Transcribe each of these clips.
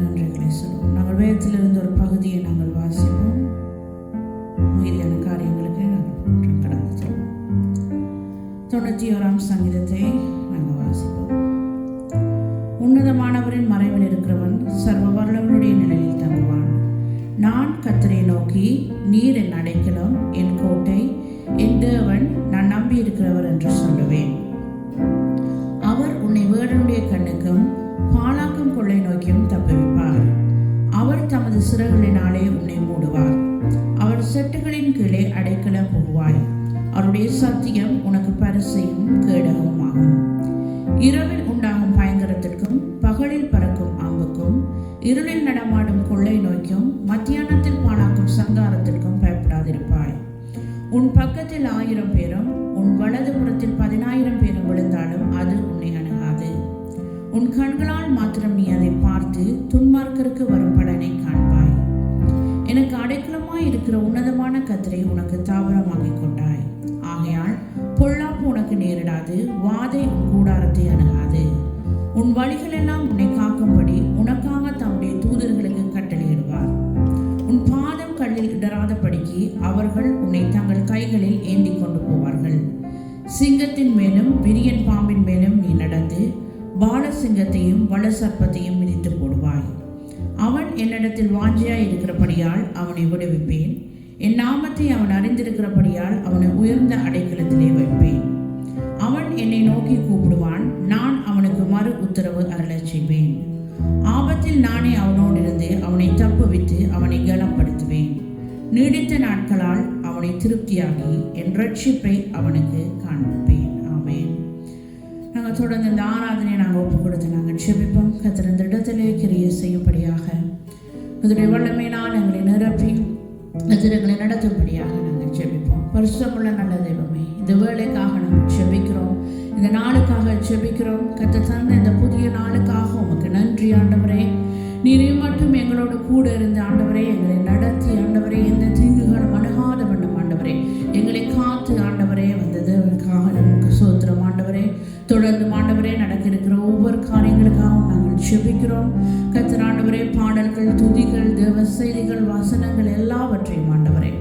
நன்றிகளை சொல்லுவோம். நாங்கள் வேதத்திலிருந்து ஒரு பகுதியை நாங்கள் வாசிப்போம். மீதியான காரியங்களுக்கு நாங்கள் கடந்து செல்வோம். 91ஆம் சங்கீதத்தை நாங்கள் வாசிப்போம். உன்னதமானவரின் மறைவில் இருக்கிறவன் சர்வ வல்லவருடைய நிலையில் தங்குவான். நான் கர்த்தரை நோக்கி, நீர் என் அடைக்கலம், என் கோட்டை, என் தேவன், நான் நம்பி இருக்கிறவர் என்று சொல்லுவேன். அவர் உன்னை வேடனுடைய கண்ணுக்கும் பாழாக்கும் கொள்ளை நோக்கியும் தப்புவிப்பார். அவர் தமது சிறகுகளினாலே உன்னை மூடுவார். அவர் செட்டுகளின் கீழே அடைக்கலம் புகுவாய். அவருடைய சத்தியம் உனக்கு பரிசையும் கேடகமும் ஆகும். இரவில் உண்டாகும் பயங்கரத்திற்கும் பகலில் பறக்கும் அம்புக்கும் இருளில் நடமாடும் கொள்ளை நோய்க்கும் மத்தியானத்தில் பாழாக்கும் சங்காரத்திற்கும் பயப்படாதிருப்பாய். உன் பக்கத்தில் 1000 பேரும் உன் வலது புறத்தில் 10,000 பேரும் விழுந்தாலும் அது உன்னை அணுகாது. உன் கண்களால் மாத்திரம் நீ அதை பார்த்து துன்மார்க்கருக்கு வரும் பலனை காண்பாய். எனக்கு அடைக்கலமாய் இருக்கிற உன்னதமான கர்த்தரை உனக்கு தாவரமாக்கி கொண்டாய். ஆகையால் பொல்லாப்பு உனக்கு நேரிடாது, வாதை உன் கூடாரத்தை அணுகாது. உன் வழிகளெல்லாம் உன்னை காக்கும்படி உனக்காக தம்முடைய தூதர்களுக்கு கட்டளையிடுவார். உன் பாதம் கல்லில் இடராதபடிக்கு அவர்கள் உன்னை தங்கள் கைகளில் ஏந்தி கொண்டு போவார்கள். சிங்கத்தின் மேலும் விரியன் பாம்பின் மேலும் நீ நடந்து பால சிங்கத்தையும் வள சர்ப்பத்தையும் மிதித்து போடுவாய். அவன் என்னிடத்தில் வாஞ்சையாய் இருக்கிறபடியால் அவனை விடுவிப்பேன். என் நாமத்தை அவன் அறிந்திருக்கிறபடியால் அவனை உயர்ந்த அடைக்கலத்திலே வைப்பேன். அவன் என்னை நோக்கி கூப்பிடுவான், நான் அவனுக்கு மறு உத்தரவு அருளச் செய்வேன். ஆபத்தில் நானே அவனோடு இருந்து அவனை தப்புவித்து அவனை கனப்படுத்துவேன். நீடித்த நாட்களால் அவனை திருப்தியாகி என் ரட்சிப்பை அவனுக்கு காண்பிப்பேன். ஆமென். நாங்கள் தொடர்ந்து இந்த ஆராதனையை நாங்கள் ஒப்பு கொடுத்து நாங்கள் செபிப்போம். கர்த்தர் இந்த இடத்திலே கிரியை செய்யும்படியாக அதனுடைய வல்லமையினால் எங்களை நிரப்பி எதிர்களை நடத்தும்படியாக நாங்கள் செபிப்போம். பரிசுத்தமுள்ள நல்ல தெய்வமே, இந்த வேலைக்காக நாங்கள் செபிக்கிறோம், இந்த நாளுக்காக செபிக்கிறோம். கர்த்தர் தந்த இந்த புதிய நாளுக்காக உமக்கு நன்றி ஆண்டவரே. நீரே மட்டும் எங்களோடு கூட இருந்த ஆண்டவரே, எங்களை நடத்தி ஆண்டவரே, எந்த தீங்குகளும் அணுகாத வேண்டும் ஆண்டவரே, எங்களை காத்து ஆண்டவரே வந்ததற்காக நமக்கு சோத்திரம் ஆண்டவரே. தொடர்ந்து ஆண்டவரே நடக்க இருக்கிற ஒவ்வொரு காரியங்களுக்காகவும் நாங்கள் செபிக்கிறோம். கர்த்தர் ஆண்டவரே, பாடல்கள், துதிகள், தேவ செய்திகள், வசனங்கள் எல்லாவற்றையும் ஆண்டவரே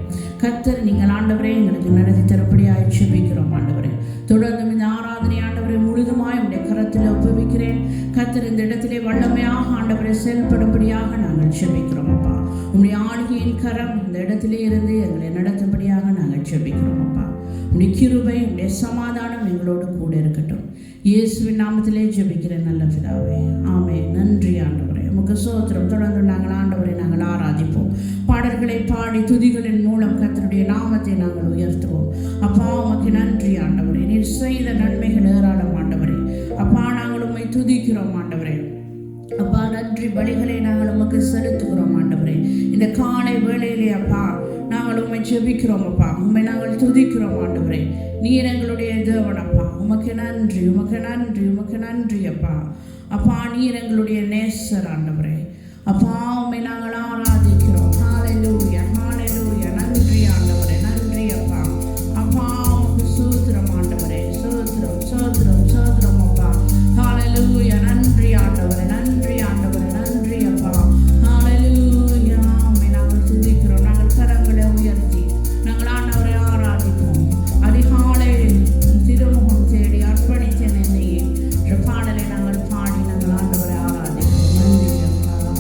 கர்த்தர் நீங்கள் ஆண்டவரே எங்களுக்கு நடத்தி தரப்படியாக செபிக்கிறோம் ஆண்டவரே. தொடர்ந்து இந்த ஆராதனை ஆண்டவரை முழுதுமாய் உடைய கரத்தில் ஒப்புவிக்கிறேன். கர்த்தர் இந்த இடத்திலே வல்லமையாக ஆண்டவரை செயல்படும்படியாக நாங்கள் செபிக்கிறோம் அப்பா. உங்களுடைய ஆளுகையின் கரம் இந்த இடத்திலே இருந்து எங்களை நடத்தும்படியாக நாங்கள் செபிக்கிறோம் அப்பா. உடைய கிருபை, உடைய சமாதானம் எங்களோடு கூட இருக்கட்டும். இயேசுவின் நாமத்திலே ஜெபிக்கிறேன் நல்ல பிதாவே, ஆமென். நன்றி ஆண்டவரே, உமக்கு சோத்திரம். தொடர்ந்து நாங்கள் ஆண்டவரை நாங்கள் ஆராதிப்போம். பாடல்களை பாடி துதிகளின் மூலம் கர்த்தருடைய நாமத்தை நாங்கள் உயர்த்துவோம். அப்பா உமக்கு நன்றி ஆண்டவரே, நீர் செய்த நன்மைகள் ஏராளம் ஆண்டவரே. அப்பா நாங்கள் உம்மை துதிக்கிறோம் ஆண்டவரே. அப்பா நன்றி பலிகளை நாங்கள் உமக்கு செலுத்துகிறோம் ஆண்டவரே. இந்த காலை வேளையிலே அப்பா நாங்கள் உம்மை ஜெபிக்கிறோம் அப்பா, உம்மை நாங்கள் துதிக்கிறோம் ஆண்டவரே. நீர் எங்களுடைய தேவன் அப்பா, உமக்கு நன்றி, உமக்கு நன்றி, உமக்கு நன்றி அப்பா. அப்பா நீர் எங்களுடைய நேசர் ஆண்டவரே. அப்பா உம்மை நாங்கள் ஆராதிக்கிறோம். ஹல்லேலூயா, ஹல்லேலூயா. நன்றி ஆண்டவரே, நன்றி அப்பா. அப்பா உமக்கு சோத்திரம் ஆண்டவரே, சோத்திரம், சோத்திரம், சோத்திரம் அப்பா. ஹல்லேலூயா. நன்றி ஆண்டவரே, நன்றி ஆண்டவரே, நன்றி அப்பா. ஹல்லேலூயா. உம்மை நாங்கள் துதிக்கிறோம். நாங்கள் கரங்களை உயர்த்தி நாங்கள் ஆண்டவரை ஆராதிப்போம். அதிகாலை திருமுகம் தேடி அர்ப்பணித்தேன் என்னையே என்ற பாடலை நாங்கள் பாடி நாங்கள் ஆண்டவரை ஆராதிப்போம். நன்றி அப்பா.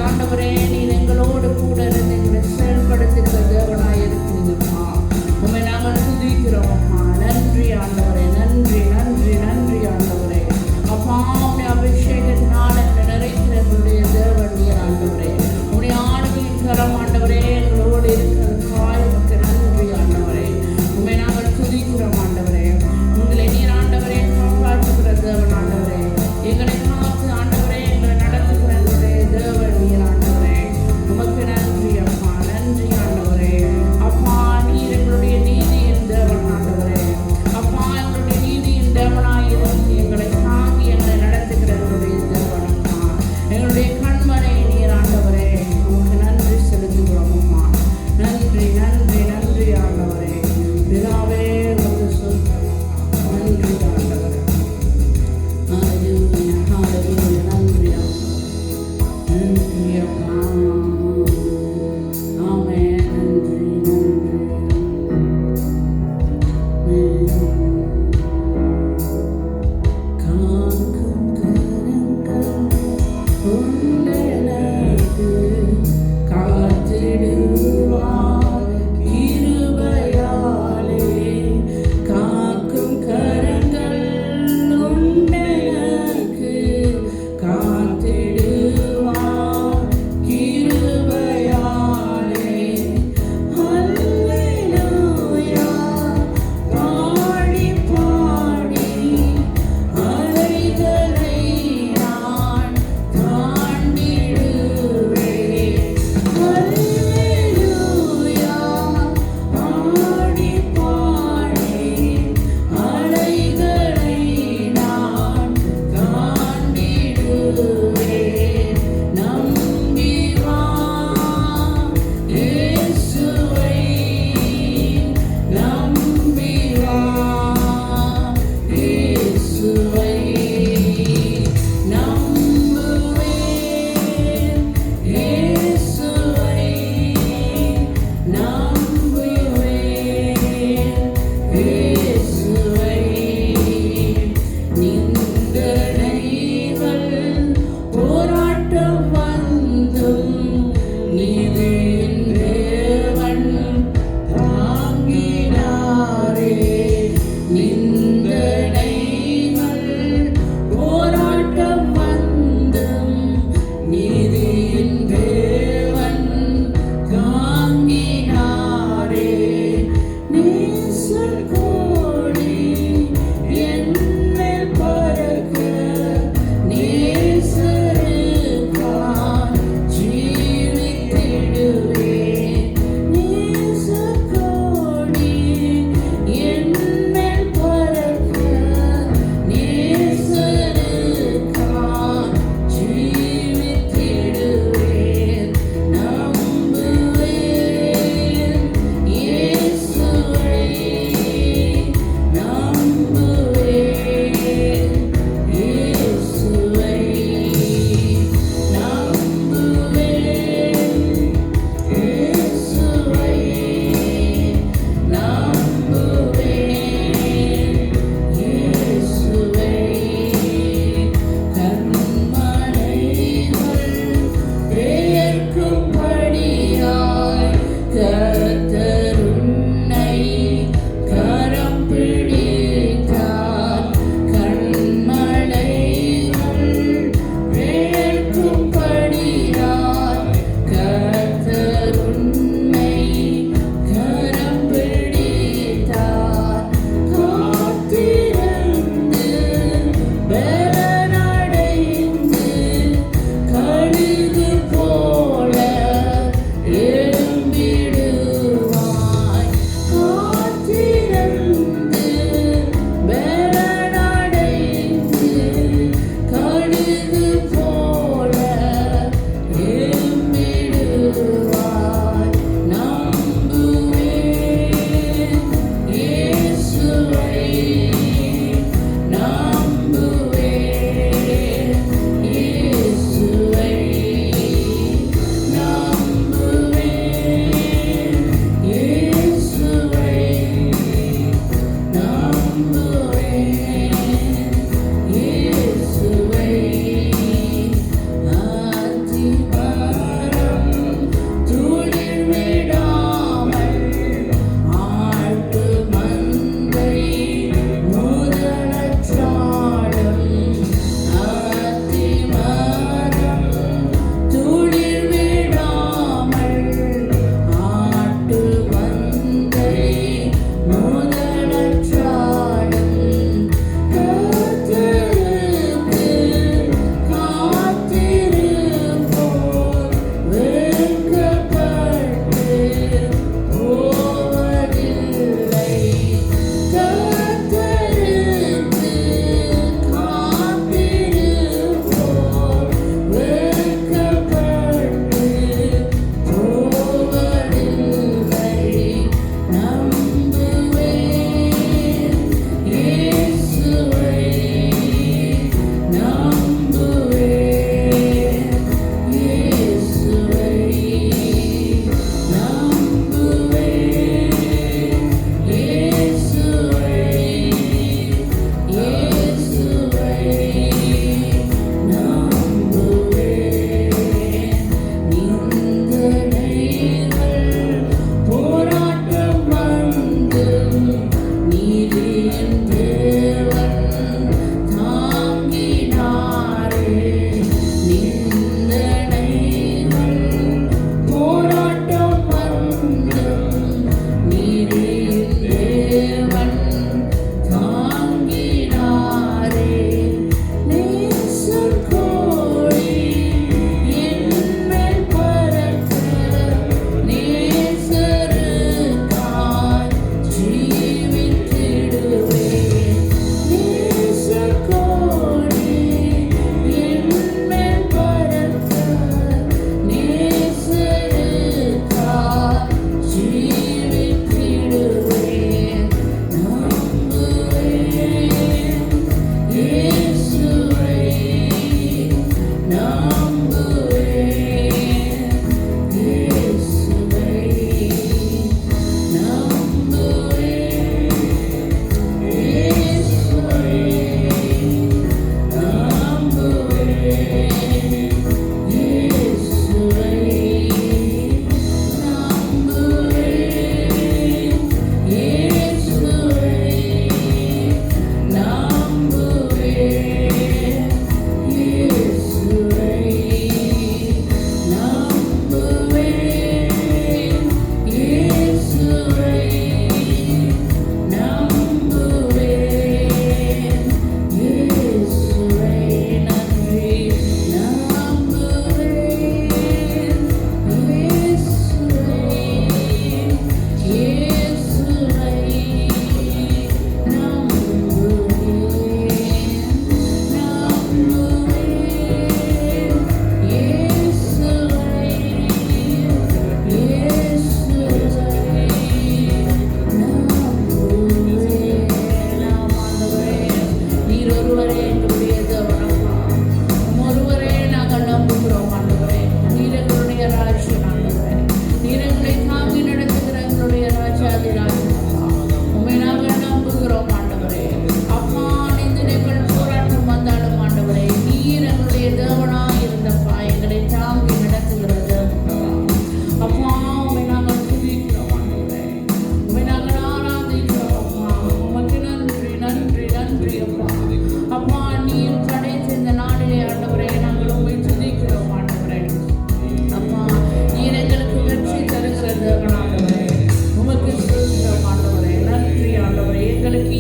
ஆண்டவரே, நீர் எங்களோடு கூட இருந்து எங்களை செயல்படுத்துகிற தேவனாய் இருக்கிறீங்கப்பா.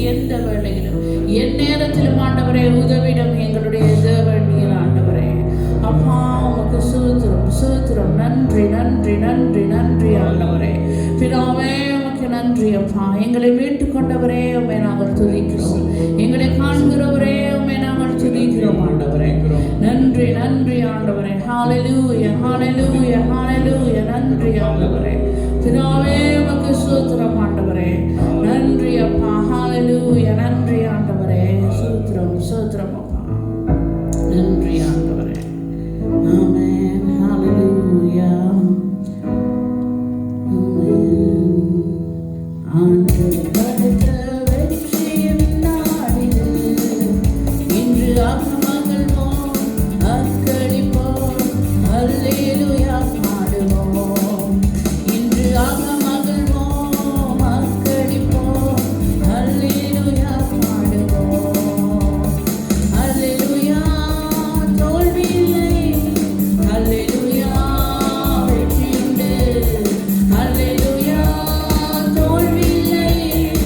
எந்த வேளையிலும் என் நேரத்திலும் ஆண்டவரே உதவிடம் எங்களுடைய தேவன் நீர் ஆண்டவரே. அப்பா உமக்கு சூத்திரம் சூத்திரம், நன்றி நன்றி நன்றி நன்றி ஆண்டவரே. பிதாவே உமக்கு நன்றி அப்பா. எங்களை மீட்டுக் கொண்டவரே உம்மை நாங்கள் துதிக்கிறோம். எங்களை காண்கிறவரே உம்மை நாங்கள் துதிக்கிறோம் ஆண்டவரே. நன்றி நன்றி ஆண்டவரே. ஹalleluya ஹalleluya ஹalleluya. நன்றி ஆண்டவரே. பிதாவே உமக்கு ஸ்தோத்திரம் ஆண்டவரே. நன்றி அப்பா. ஹalleluya. நன்றி ஆண்டவரே. ஸ்தோத்திரம் ஸ்தோத்திரம் அப்பா. நன்றி ஆண்டவரே. ஆமென். ஹalleluya. ஆமென். Hallelujah, தோல்வியில்லை.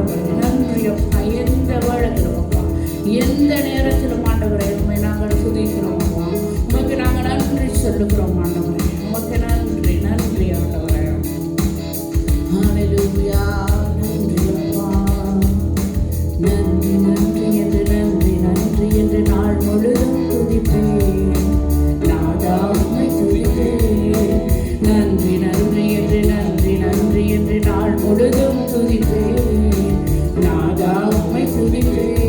ஆண்டவரே. நன்றி அப்பா. எந்த வேளையிலும் அப்பா, எந்த நேரத்திலும் ஆண்டவரே உண்மை நாங்கள் துதிக்கிறோம் அப்பா. உமக்கு நாங்கள் நன்றி சொல்லுகிறோம் ஆண்டவரே. உமக்கு நன்றி நன்றி ஆண்டவரே. ஹல்லேலூயா. நன்றி அப்பா. நன்றி நன்றி என்று நன்றி நன்றி என்று நாள் முழுதும் துதிப்பேன். நாதா உம்மை துதிப்பேன். நன்றி நன்றி என்று நன்றி நன்றி என்று நாள் முழுதும் துதிப்பேன். நாதா உம்மை துதிப்பேன்.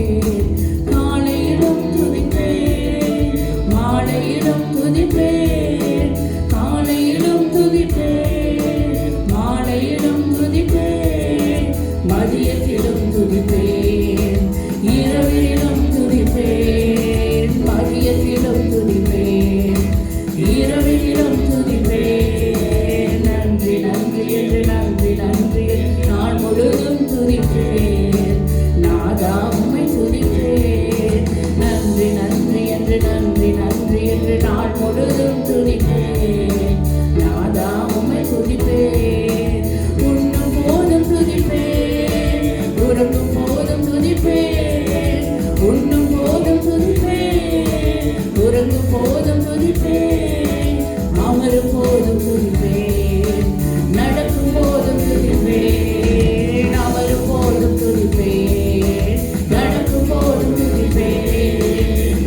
காலையிலும் துதிப்பேன், மாலையிலும் துதிப்பேன். காலையிலும் துதிப்பேன், மாலையிலும் துதிப்பேன். மதியத்திலும் துதிப்பேன், இரவிலும் துதிப்பேன். மதியத்திலும் துதிப்பேன், இரவிலும் துதிப்பேன். நன்றி நன்றி என்று நன்றி நன்றி நாள் முழுதும் துதிப்பேன். நாதா உம்மை துதிப்பேன். நன்றி நன்றி என்று நன்றி நன்றி என்று நாள் முழுதும் துதிப்பேன். நாதா உம்மை துதிப்பேன். உண்ணும் போதும் துதிப்பேன், உறங்கும் போதும் துதிப்பேன். உண்ணும் போதும் துதிப்பேன், உறங்கும் போதும் துதிப்பேன். அமரும் போதும் துதிப்பேன், நடக்கும் போதும் துதிப்பேன். அமரும் போதும் துதிப்பேன், நடக்கும் போதும் துதிப்பேன்.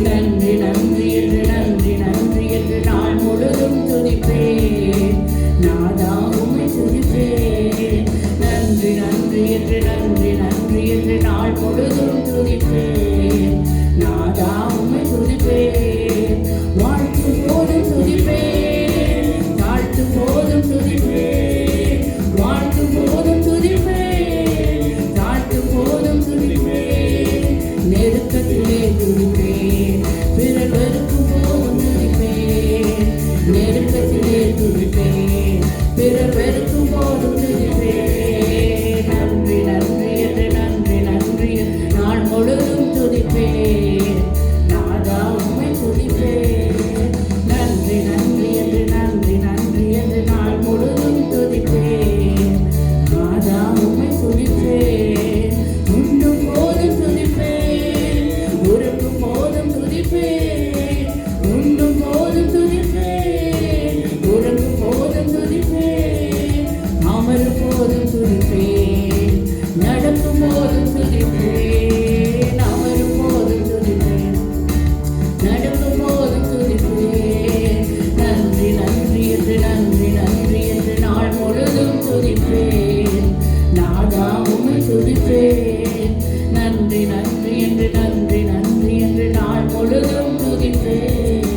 நன்றி நன்றி என்று நன்றி நன்றி என்று நாள் முழுதும் துதிப்பேன். நாதா உம்மை துதிப்பேன். நன்றி நன்றி என்று நன்றி நன்றி என்று நாள் முழுதும் துதிப்பேன். நாதா உம்மை துதிப்பேன். வாழ்த்தும் போதும் துதிப்பேன், தாழ்த்தும் போதும் துதிப்பேன். வாழ்த்தும் போதும் துதிப்பேன், தாழ்த்தும் போதும் துதிப்பேன். நெருக்கத்திலே துதிப்பேன், பிறர் வெறுக்கும் போதும் துதிப்பேன். நெருக்கத்திலே துதிப்பேன், பிறர் வெறுக்கும் போதும் துதிப்பேன். நன்றி நன்றி என்று நன்றி நன்றி நாள் முழுதும் துதிப்பேன். நாதா உம்மை துதிப்பேன். நன்றி நன்றி என்று நன்றி நன்றி என்று நாள் முழுதும் துதிப்பேன். நாதா உம்மை துதிப்பேன். உண்ணும் போதும் துதிப்பேன், உறங்கும் போதும் துதிப்பேன். உண்ணும் போதும் துதிப்பேன், உறங்கும் போதும் துதிப்பேன். அமரும் போதும் துதிப்பேன், நடக்கும் போதும் துதிப்பேன். அமரும் போதும் துதிப்பேன், நடக்கும் போதும் துதிப்பேன். நன்றி நன்றி என்று நன்றி நன்றி என்று நாள் முழுதும் துதிப்பேன். நாதா உம்மை துதிப்பேன். நன்றி நன்றி என்று நன்றி நன்றி என்று நாள் முழுதும் துதிப்பேன்.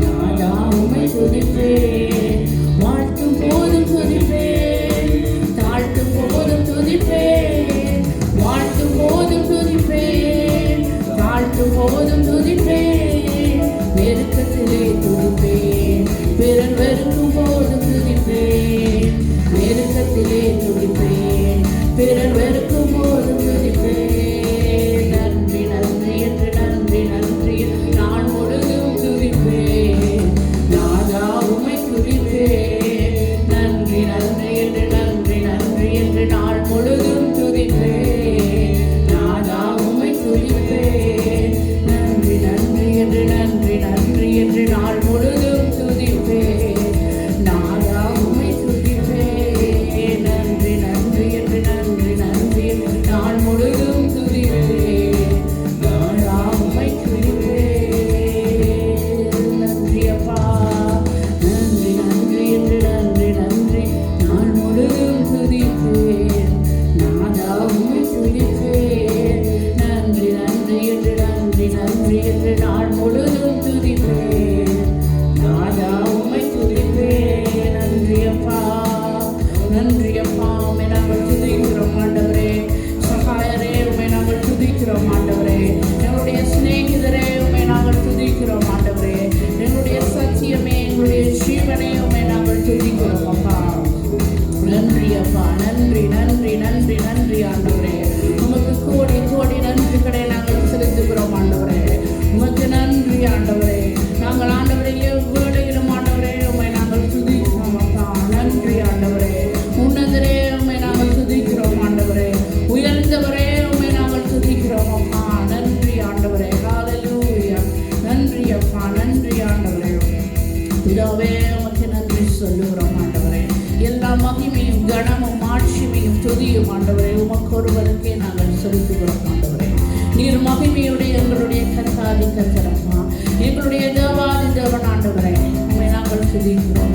நாதா உம்மை துதிப்பேன். வாழ்த்தும் போதும் துதிப்பேன், தாழ்த்தும் போதும் துதிப்பேன். வாழ்த்தும் போதும் துதிப்பேன், தாழ்த்தும் போதும் துதிப்பேன். நெருக்கத்திலே துதிப்பேன், பிறர் வெறுக்கும் போதும் துதிப்பேன். நெருக்கத்திலே துதிப்பேன், பிறர் வெறுக்கும் போதும் துதிப்பேன். நன்றி நன்றி என்று நன்றி நன்றி நாள் முழுதும் துதிப்பேன். நாதா உம்மை துதிப்பேன். நன்றி நன்றி என்று நன்றி நன்றி என்று நாள் முழுதும் துதிப்பேன். நாதா உம்மை துதிப்பேன். நன்றி நன்றி என்று நன்றி நன்றி என்று நாள் முழுதும் துதிப்பேன். நாதா உம்மை துதிப்பேன். நன்றி நன்றி என்று நன்றி நன்றி என்று நாள் முழுதும் துதிப்பேன். நாதா உம்மை துதிப்பேன். நன்றி அப்பா. நன்றி நன்றி என்று நன்றி நன்றி நாள் முழுதும் துதிப்பேன். நாதா உம்மை துதிப்பேன். நன்றி நன்றி என்று நன்றி நன்றி என்று நாள் முழுதும் துதிப்பேன். நாதா உம்மை துதிப்பேன். நன்றி அப்பா. நன்றி அப்பா. உம்மை நாங்கள் துதிக்கிறோம் ஆண்டவரே. சகாயரே உம்மை நாங்கள் துதிக்கிறோம் ஆண்டவரே. எங்களுடைய சிநேகிதரே உம்மை நாங்கள் துதிக்கிறோம் ஆண்டவரே. எங்களுடைய சத்தியமே, எங்களுடைய ஜீவனே உம்மை நாங்கள் துதிக்கிறோம் அப்பா. நன்றி அப்பா. நன்றி நன்றி நன்றி நன்றி ஆண்டவரே. உமக்கு கோடி கோடி நன்றிகளை நாங்கள் செலுத்துகிறோம் ஆண்டவரே. உமக்கு நன்றி ஆண்டவரே. நாங்கள் ஆண்டவரே எவ்வளவிலும் ஆண்டவரே உம்மை நாங்கள் துதிக்கிறோம் அப்பா. நன்றி ஆண்டவரே. உன்னதரே உம்மை நாங்கள் துதிக்கிறோம் ஆண்டவரே. உயர்ந்தவரே செலுத்துகிறோம் ஆண்டவரே. நீர் மகிமையுடைய எங்களுடைய கர்த்தாதி கர்த்தரப்பா, எங்களுடைய தேவாதி தேவன் ஆண்டவரே. உண்மை நாங்கள் துதிக்கிறோம்.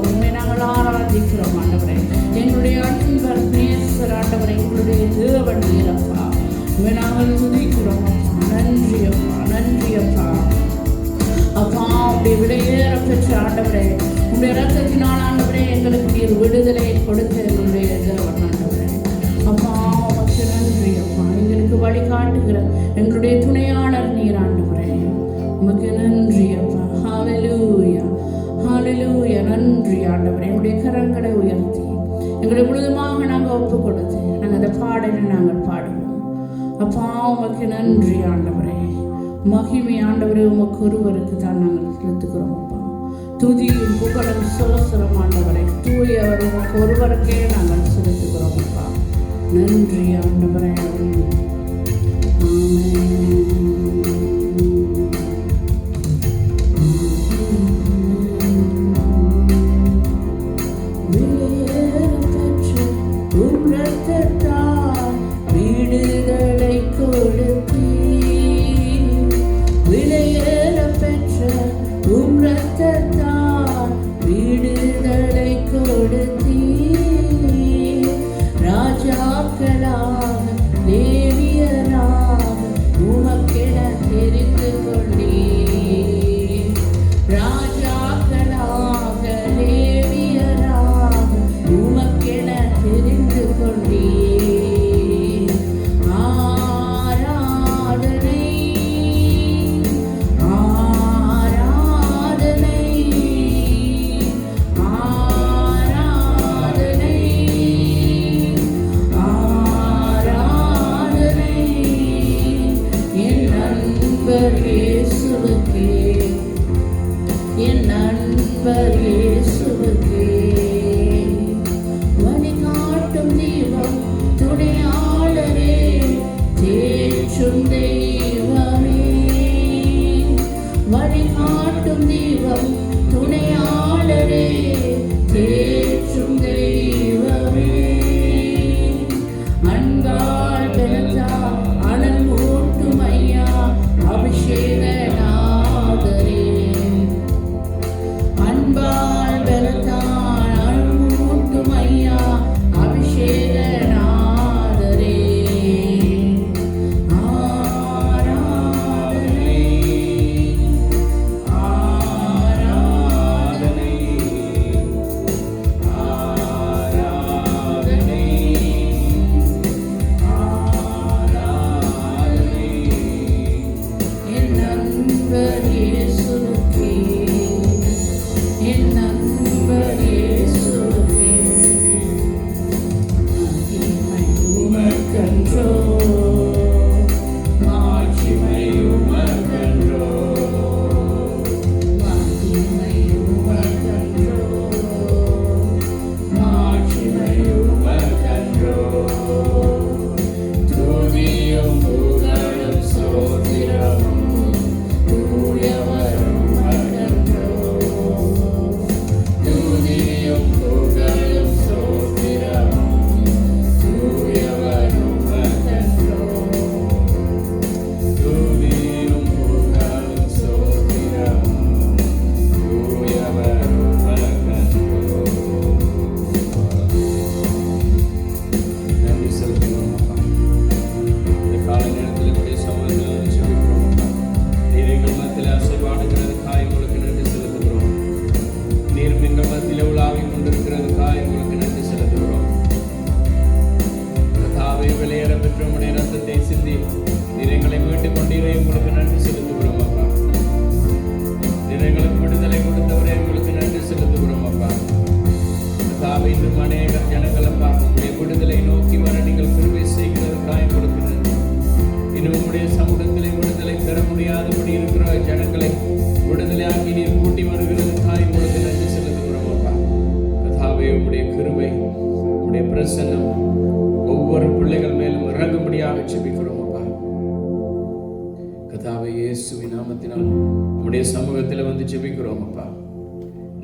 உண்மை நாங்கள் ஆராதிக்கிறோம் ஆண்டவரே. எங்களுடைய அன்பர் நேசர் ஆண்டவரே, எங்களுடைய தேவன் நீரப்பா. உண்மை நாங்கள் துதிக்கிறோம் அப்பா. நன்றி அப்பா. அப்பா உடைய விடையேற பெற்ற ஆண்டவரே, உடைய ரத்தத்தினால் ஆண்டவரே எங்களுக்கு நீர் விடுதலை கொடுத்த எங்களுடைய தேவன் ஆண்டவரே. அப்பா உமக்கு நன்றி அப்பா. எங்களுக்கு வழிகாட்டுகிற எங்களுடைய துணையாளர் நீர் ஆண்டவரே. உமக்கு நன்றி அப்பா. ஹல்லேலூயா. நன்றி ஆண்டவரே. எங்களுடைய கரங்களை உயர்த்தி எங்களுடைய முழுதுமாக நாங்கள் ஒப்பு கொடுத்து நாங்கள் அந்த பாடலை நாங்கள் பாடுவோம் அப்பா. உமக்கு நன்றி ஆண்டவரே. மகிமை ஆண்டவரே உமக்கு ஒருவருக்கு தான் நாங்கள் செலுத்துகிறோம் அப்பா. துதியும் புகழும் சோசரம் ஆண்டவரை தூயவர் உமக்கு ஒருவருக்கே நாங்கள் செலுத்துகிறோம் அப்பா. நன்றி ஆண்டவரே.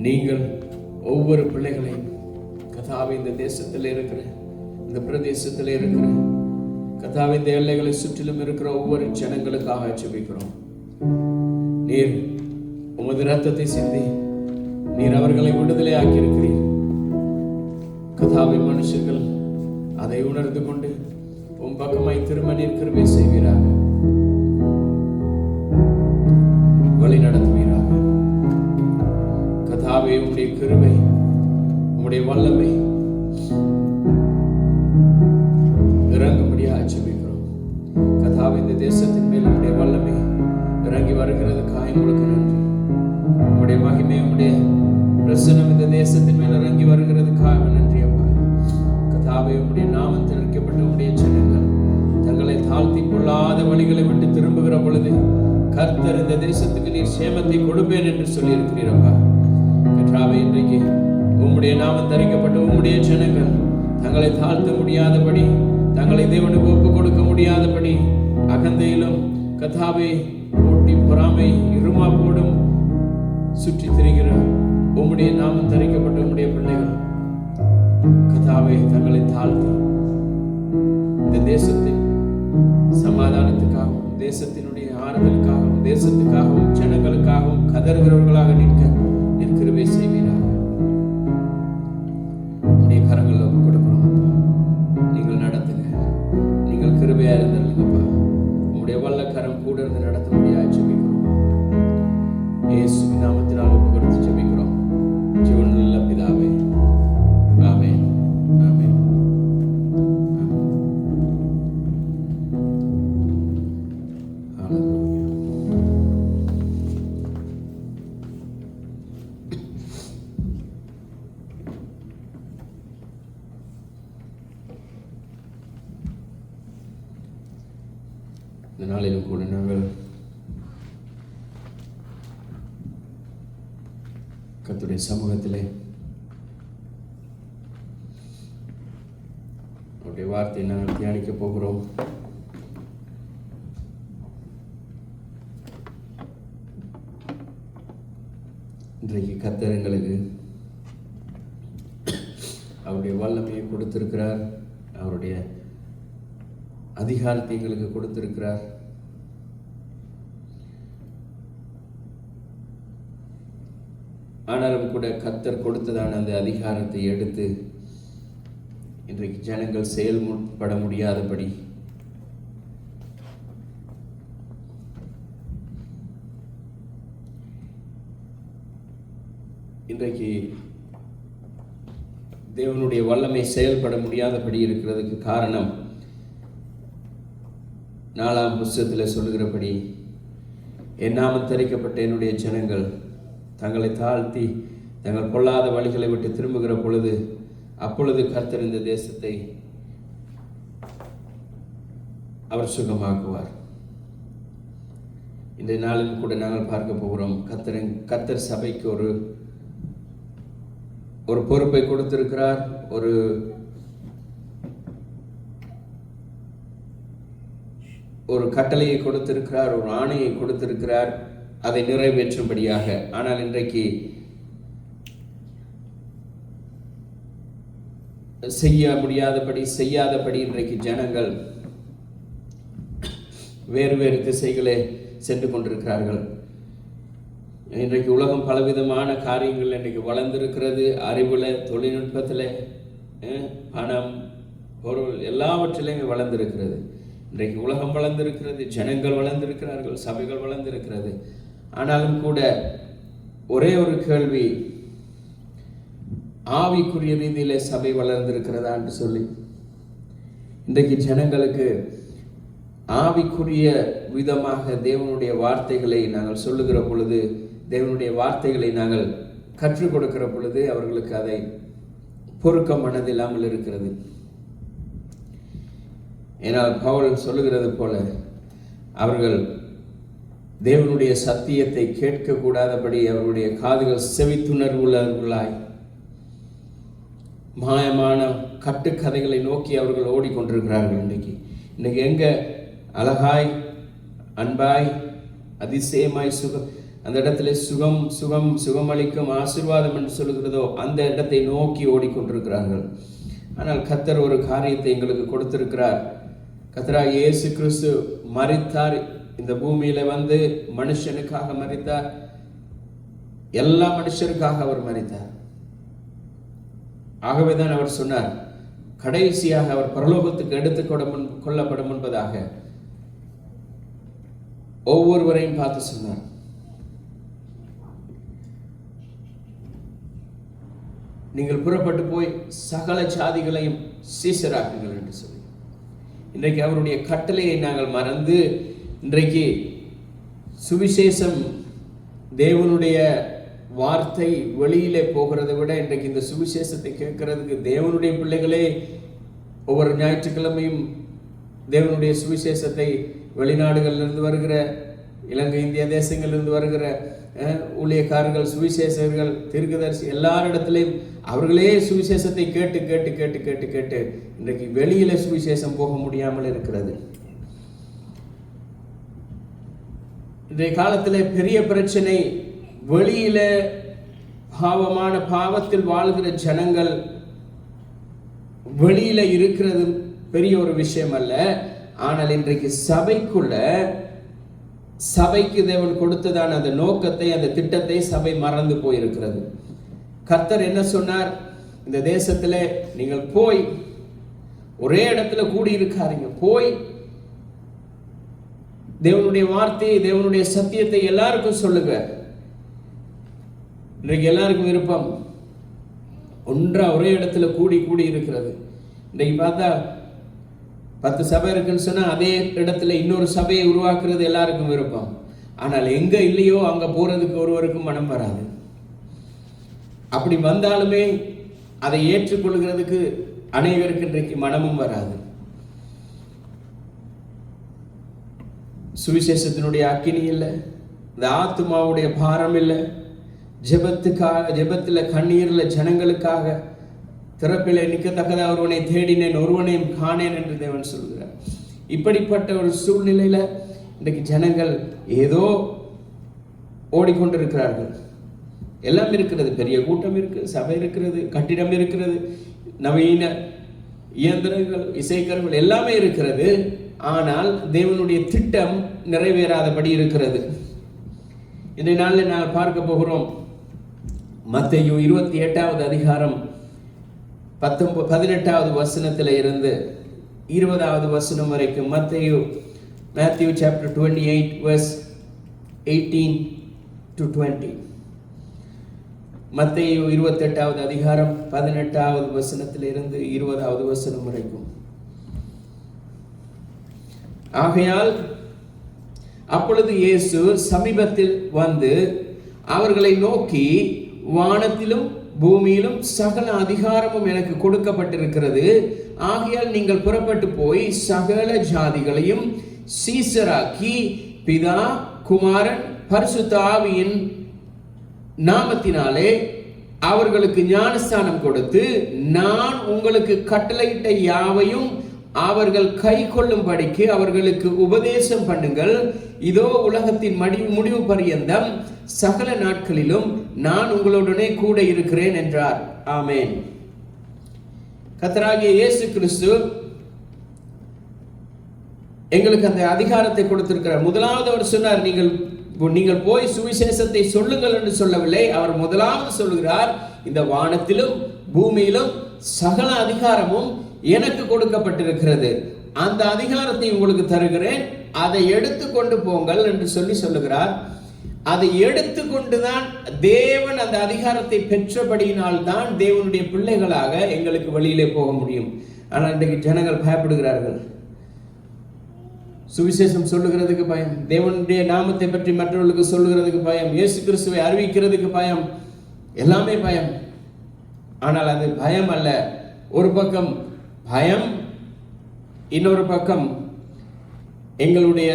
நீங்கள் ஒவ்வொரு பிள்ளைகளையும் கர்த்தாவே இந்த தேசத்தில் இருக்கிற இந்த பிரதேசத்தில் இருக்கிற கர்த்தாவே, இந்த எல்லைகளை சுற்றிலும் இருக்கிற ஒவ்வொரு ஜனங்களுக்காக ஜெபிக்கிறோம். நீர் உமது இரத்தத்தை சிந்தி நீர் அவர்களை விடுதலை ஆக்கியிருக்கிறீர். கர்த்தாவே, மனுஷர்கள் அதை உணர்ந்து கொண்டு உன் பக்கமாய் திரும்ப நீர் கிருபை செய்வீராக, வழி நடத்துவீராக. கர்த்தாவே, உம்முடைய கிருபை, உம்முடைய வல்லமை இறங்கும்படியாக ஜெபிக்கிறோம். கர்த்தாவே, இந்த தேசத்தின் மேல் உம்முடைய வல்லமை இறங்கி வருகிறதுக்காக உங்களுக்கு நன்றி. உம்முடைய மகிமை, உம்முடைய பிரசன்னம் இந்த தேசத்தின் மேல் இறங்கி வருகிறதுக்காக நன்றி அப்பா. கர்த்தாவே, உம்முடைய நாமத்தில் அழைக்கப்பட்ட உம்முடைய ஜனங்கள் தங்களை தாழ்த்தி கொள்ளாத வழிகளை விட்டு திரும்புகிற பொழுது கர்த்தர் இந்த தேசத்துக்கு நீர் சேமத்தை கொடுப்பேன் என்று சொல்லி இருக்கிறீர் அப்பா. கர்த்தாவே, இன்றைக்கு உம்முடைய நாமம் தரிக்கப்பட்ட உம்முடைய ஜனங்கள் தங்களை தாழ்த்த முடியாதபடி, தங்களை தேவனுக்கு ஒப்பு கொடுக்க முடியாதபடி அகந்தையிலும் கர்த்தாவே போட்டி பொறாமை இருமாப்போடும் சுற்றி திரிகிற உம்முடைய நாமம் தரிக்கப்பட்ட உம்முடைய பிள்ளைகள் கர்த்தாவே தங்களை தாழ்த்தி இந்த தேசத்தின் சமாதானத்துக்காகவும், தேசத்தினுடைய ஆறுதலுக்காகவும், தேசத்துக்காகவும், ஜனங்களுக்காகவும் கதறுகிறவர்களாக நிற்க நீர் கிருபை செய்வீராக. உம்முடைய கரங்களில் ஒப்பு கொடுக்கிறோம். நீங்கள் நடத்துங்க, நீங்கள் கிருபையா இருந்தீங்கப்பா. உம்முடைய வல்ல கரம் கூட இருந்து நடத்த முடியாது ஜெபிக்கிறோம். இயேசுவின் நாமத்தினால் ஒப்பு கொடுத்து ஜெபிக்கிறோம். ஜீவனுள்ள பிதாவே, ஆமென், ஆமென், ஹல்லேலூயா. இந்த நாளிலும் கூட நாங்கள் கர்த்தருடைய சமூகத்திலே அவருடைய வார்த்தையை நாங்கள் தியானிக்க போகிறோம். இன்றைக்கு கர்த்தர் எங்களுக்கு அவருடைய வல்லமையை கொடுத்திருக்கிறார், அவருடைய அதிகாரத்தை எங்களுக்கு கொடுத்திருக்கிறார். ஆனாலும் கூட கர்த்தர் கொடுத்ததான அந்த அதிகாரத்தை எடுத்து இன்றைக்கு ஜனங்கள் செயல்பட முடியாதபடி இன்றைக்கு தேவனுடைய வல்லமை செயல்பட முடியாதபடி இருக்கிறதுக்கு காரணம் 4ஆம் புஸ்தகத்தில் சொல்லுகிறபடி, என் நாமம் தரிக்கப்பட்ட என்னுடைய ஜனங்கள் தங்களை தாழ்த்தி தங்கள் பொல்லாத வழிகளை விட்டு திரும்புகிற பொழுது அப்பொழுது கர்த்தர் இந்த தேசத்தை அவர் சுகமாக்குவார். இன்றைய நாளிலும் கூட நாங்கள் பார்க்க போகிறோம். கர்த்தர் சபைக்கு ஒரு பொறுப்பை கொடுத்திருக்கிறார், ஒரு கட்டளையை கொடுத்திருக்கிறார், ஒரு ஆணையை கொடுத்திருக்கிறார், அதை நிறைவேற்றும்படியாக. ஆனால் இன்றைக்கு செய்யாதபடி இன்றைக்கு ஜனங்கள் வேறு வேறு திசைகளே சென்று கொண்டிருக்கிறார்கள். இன்றைக்கு உலகம் பலவிதமான காரியங்கள் இன்றைக்கு வளர்ந்திருக்கிறது. அறிவுல, தொழில்நுட்பத்தில், பணம், பொருள் எல்லாவற்றிலையும் வளர்ந்திருக்கிறது. இன்றைக்கு உலகம் வளர்ந்திருக்கிறது, ஜனங்கள் வளர்ந்திருக்கிறார்கள், சபைகள் வளர்ந்திருக்கிறது. ஆனாலும் கூட ஒரே ஒரு கேள்வி, ஆவிக்குரிய ரீதியிலே சபை வளர்ந்திருக்கிறதா என்று சொல்லி இன்றைக்கு ஜனங்களுக்கு ஆவிக்குரிய விதமாக தேவனுடைய வார்த்தைகளை நாங்கள் சொல்லுகிற பொழுது, தேவனுடைய வார்த்தைகளை நாங்கள் கற்றுக் கொடுக்கிற பொழுது அவர்களுக்கு அதை பொறுக்க மனதில்லாமல் இருக்கிறது. ஏனால் பவுல் சொல்லுகிறது போல, அவர்கள் தேவனுடைய சத்தியத்தை கேட்கக்கூடாதபடி அவருடைய காதுகள் செவித்துணர்வுள்ளவர்களாய் மாயமான கட்டுக்கதைகளை நோக்கி அவர்கள் ஓடிக்கொண்டிருக்கிறார்கள். இன்றைக்கு எங்க அழகாய், அன்பாய், அதிசயமாய், அந்த இடத்துல சுகம் அளிக்கும் ஆசீர்வாதம் என்று சொல்லுகிறதோ அந்த இடத்தை நோக்கி ஓடிக்கொண்டிருக்கிறார்கள். ஆனால் கர்த்தர் ஒரு காரியத்தை எங்களுக்கு கொடுத்திருக்கிறார். கர்த்தராகிய இயேசு கிறிஸ்து மரித்தார், இந்த பூமியில வந்து மனுஷனுக்காக மரித்தார், எல்லா மனுஷருக்காக அவர் மரித்தார். ஆகவேதான் அவர் சொன்னார், கடைசியாக அவர் பரலோகத்துக்கு எடுத்துக் கொள்ளப்படும் முன்பதாக ஒவ்வொருவரையும் பார்த்து சொன்னார், நீங்கள் புறப்பட்டு போய் சகல ஜாதிகளையும் சீஷராக்குங்கள் என்று சொல்லி. இன்றைக்கு அவருடைய கட்டளையை நாங்கள் மறந்து இன்றைக்கு சுவிசேஷம், தேவனுடைய வார்த்தை வெளியிலே போகிறதை விட இன்றைக்கு இந்த சுவிசேஷத்தை கேட்கறதுக்கு தேவனுடைய பிள்ளைகளே ஒவ்வொரு ஞாயிற்றுக்கிழமையும் தேவனுடைய சுவிசேஷத்தை வெளிநாடுகளிலிருந்து வருகிற, இலங்கை இந்திய தேசங்களிலிருந்து வருகிற ஊழியக்காரர்கள், சுவிசேஷர்கள், தீர்க்கதரிசி எல்லாரிடத்திலையும் அவர்களே சுவிசேஷத்தை கேட்டு கேட்டு கேட்டு கேட்டு கேட்டு இன்றைக்கு வெளியில சுவிசேஷம் போக முடியாமல் இருக்கிறது. இன்றைய காலத்தில் பெரிய பிரச்சனை, வெளியில பாவமான பாவத்தில் வாழ்கிற ஜனங்கள் வெளியில இருக்கிறது பெரிய ஒரு விஷயம் அல்ல. ஆனால் இன்றைக்கு சபைக்கு தேவன் கொடுத்ததான அந்த நோக்கத்தை, அந்த திட்டத்தை சபை மறந்து போயிருக்கிறது. கர்த்தர் என்ன சொன்னார்? இந்த தேசத்துல நீங்கள் போய் ஒரே இடத்துல கூடி இருக்காதீங்க, போய் தேவனுடைய வார்த்தையை, தேவனுடைய சத்தியத்தை எல்லாருக்கும் சொல்லுங்க. இன்றைக்கு எல்லாருக்கும் விருப்பம் ஒன்றா ஒரே இடத்துல கூடி கூடி இருக்கிறது. இன்றைக்கு பார்த்தா 10 சபை இருக்குன்னு சொன்னா அதே இடத்துல இன்னொரு சபையை உருவாக்குறது எல்லாருக்கும் விருப்பம். ஆனால் எங்க இல்லையோ அங்க போறதுக்கு ஒருவருக்கும் மனம் வராது. அப்படி வந்தாலுமே அதை ஏற்றுக்கொள்கிறதுக்கு அனைவருக்கு இன்றைக்கு மனமும் வராது. சுவிசேஷத்தினுடைய அக்கினி இல்லை, இந்த ஆத்மாவுடைய பாரம் இல்லை, ஜெபத்துல கண்ணீர்ல ஜனங்களுக்காக திறப்பிலே நிற்கத்தக்கதா ஒருவனை தேடினேன், ஒருவனையும் காணேன் என்று தேவன் சொல்கிறார். இப்படிப்பட்ட ஒரு சூழ்நிலையில இன்றைக்கு ஜனங்கள் ஏதோ ஓடிக்கொண்டிருக்கிறார்கள். எல்லாம் இருக்கிறது, பெரிய கூட்டம் இருக்கு, சபை இருக்கிறது, கட்டிடம் இருக்கிறது, நவீன இயந்திரங்கள், இசைக்கருவிகள் எல்லாமே இருக்கிறது. ஆனால் தேவனுடைய திட்டம் நிறைவேறாதபடி இருக்கிறது. இன்றைய நாளில் நாங்கள் பார்க்க போகிறோம் மத்தேயு 28வது அதிகாரம் 18வது வசனத்தில் இருந்து 20வது வசனம் வரைக்கும். Matthew chapter 28 verse 18 to 20. மத்தேயு 28வது அதிகாரம் 18வது வசனத்தில் இருந்து 20வது வசனம் வரைக்கும். ஆகையால் அப்பொழுது இயேசு சமீபத்தில் வந்து அவர்களை நோக்கி, வானத்திலும் பூமியிலும் சகல அதிகாரமும் எனக்கு கொடுக்கப்பட்டிருக்கிறது. ஆகையால் நீங்கள் புறப்பட்டு போய் சகல ஜாதிகளையும் சீஷராக்கி பிதா, குமாரன், பரிசுத்த ஆவியின் நாமத்தினாலே அவர்களுக்கு ஞானஸ்தானம் கொடுத்து, நான் உங்களுக்கு கட்டளையிட்ட யாவையும் அவர்கள் கை கொள்ளும்படிக்கு அவர்களுக்கு உபதேசம் பண்ணுங்கள். இதோ உலகத்தின் முடிவு பரியந்தம் சகல நாட்களிலும் நான் உங்களுடனே கூட இருக்கிறேன் என்றார். ஆமென். கர்த்தராகிய இயேசு கிறிஸ்து எங்களுக்கு அந்த அதிகாரத்தை கொடுத்திருக்கிறார். முதலாவது அவர் சொன்னார், நீங்கள் போய் சுவிசேஷத்தை சொல்லுங்கள் என்று சொல்லவில்லை. அவர் முதலாவது சொல்கிறார், இந்த வானத்திலும் பூமியிலும் சகல அதிகாரமும் எனக்கு கொடுக்கப்பட்டிருக்கிறது, அந்த அதிகாரத்தை உங்களுக்கு தருகிறேன், அதை எடுத்துக்கொண்டு போங்கள் என்று சொல்லுகிறார். அதை எடுத்துக்கொண்டுதான் தேவன் அந்த அதிகாரத்தை பெற்றபடியினால் தான் தேவனுடைய பிள்ளைகளாக எங்களுக்கு வெளியிலே போக முடியும். ஆனால் இன்றைக்கு ஜனங்கள் பயப்படுகிறார்கள். சுவிசேஷம் சொல்லுகிறதுக்கு பயம், தேவனுடைய நாமத்தை பற்றி மற்றவர்களுக்கு சொல்லுகிறதுக்கு பயம், இயேசு கிறிஸ்துவை அறிவிக்கிறதுக்கு பயம், எல்லாமே பயம். ஆனால் அது பயம் அல்ல. ஒரு பக்கம் பயம், இன்னொரு பக்கம் எங்களுடைய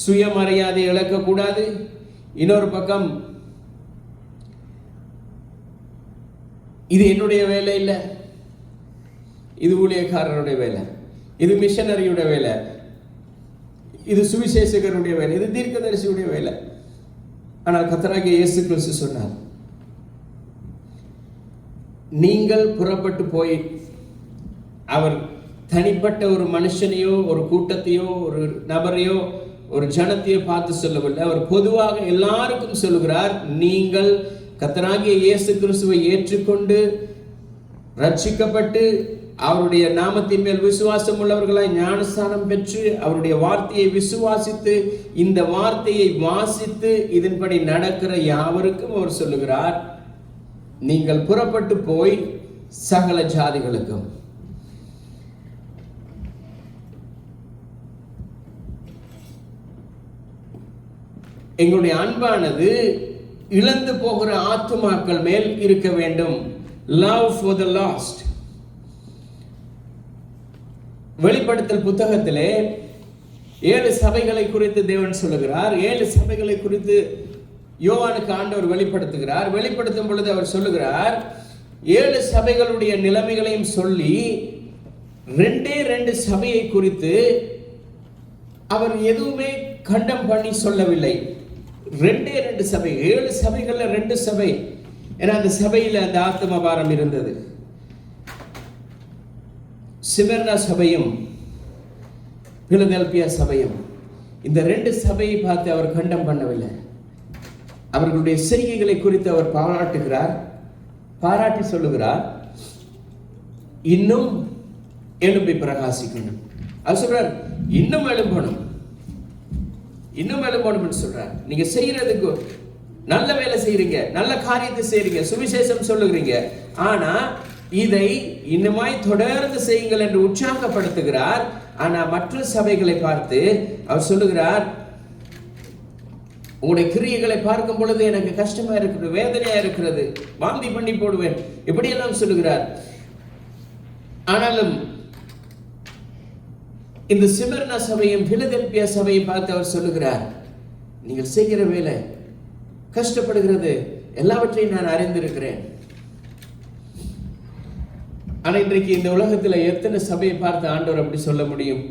சுயமரியாதை இழக்கக்கூடாது, இன்னொரு பக்கம் இது என்னுடைய வேலை இல்லை, இது ஊழியக்காரருடைய வேலை, இது மிஷனரியுடைய வேலை, இது சுவிசேஷகருடைய வேலை, இது தீர்க்கதரிசியுடைய வேலை. ஆனால் கர்த்தராகிய இயேசு கிறிஸ்து சொன்னார், நீங்கள் புறப்பட்டு போய் அவர் தனிப்பட்ட ஒரு மனுஷனையோ ஒரு கூட்டத்தையோ ஒரு நபரையோ ஒரு ஜனத்தையோ பார்த்து சொல்லவில்லை. அவர் பொதுவாக எல்லாருக்கும் சொல்லுகிறார், நீங்கள் கர்த்தராகிய இயேசு கிறிஸ்துவை ஏற்றுக்கொண்டு ரட்சிக்கப்பட்டு அவருடைய நாமத்தின் மேல் விசுவாசம் உள்ளவர்களாய் ஞானஸ்நானம் பெற்று அவருடைய வார்த்தையை விசுவாசித்து இந்த வார்த்தையை வாசித்து இதன்படி நடக்கிற யாவருக்கும் அவர் சொல்லுகிறார், நீங்கள் புறப்பட்டு போய் சகல ஜாதிகளுக்கும். எங்களுடைய அன்பானது இழந்து போகிற ஆத்துமாக்கள் மேல் இருக்க வேண்டும். Love for the last. வெளிப்படுத்தல் புத்தகத்திலே 7 சபைகளை குறித்து தேவன் சொல்லுகிறார். 7 சபைகளை குறித்து யோவானுக்கு ஆண்டவர் வெளிப்படுத்துகிறார். வெளிப்படுத்தும் பொழுது அவர் சொல்லுகிறார், 7 சபைகளுடைய நிலைமைகளையும் சொல்லி 2 சபையை குறித்து அவர் எதுவுமே கண்டம் பண்ணி சொல்லவில்லை. 2 சபை, 7 சபைகள்ல 2 சபை. ஏன்னா அந்த சபையில அந்த ஆத்ம பாரம் இருந்தது. சிமெர்னா சபையும் பிலதெல்பியா சபையும். இந்த 2 சபையை பார்த்து அவர் கண்டம் பண்ணவில்லை. அவர்களுடைய செய்கைகளை குறித்து அவர் பாராட்டி சொல்லுகிறார், இன்னும் எழும்பி பிரகாசிக்கணும். அவர் சொல்றார், இன்னும் எழும்பணும் சொல்றார். நீங்க செய்யறதுக்கு நல்ல வேலை செய்யறீங்க, நல்ல காரியத்தை செய்யறீங்க, சுவிசேஷம் சொல்லுகிறீங்க, ஆனா இதை இன்னுமாய் தொடர்ந்து செய்யுங்கள் என்று உற்சாகப்படுத்துகிறார். ஆனா மற்ற சபைகளை பார்த்து அவர் சொல்லுகிறார், உங்களுடைய கிரியைகளை பார்க்கும் பொழுது எனக்கு கஷ்டமா இருக்கிறது, வேதனையா இருக்கிறது, வாந்தி பண்ணி போடுவேன், இப்படியெல்லாம் சொல்லுகிறார். ஆனாலும் இந்த சிமெர்னா சபையும் பிலதெல்பியா சபையும் பார்த்து அவர் சொல்லுகிறார், நீங்கள் செய்கிற வேலை, கஷ்டப்படுகிறது, எல்லாவற்றையும் நான் அறிந்திருக்கிறேன். ஆனா இன்றைக்கு இந்த உலகத்துல எத்தனை சபையை பார்த்து ஆண்டவர் அப்படி சொல்ல முடியும்?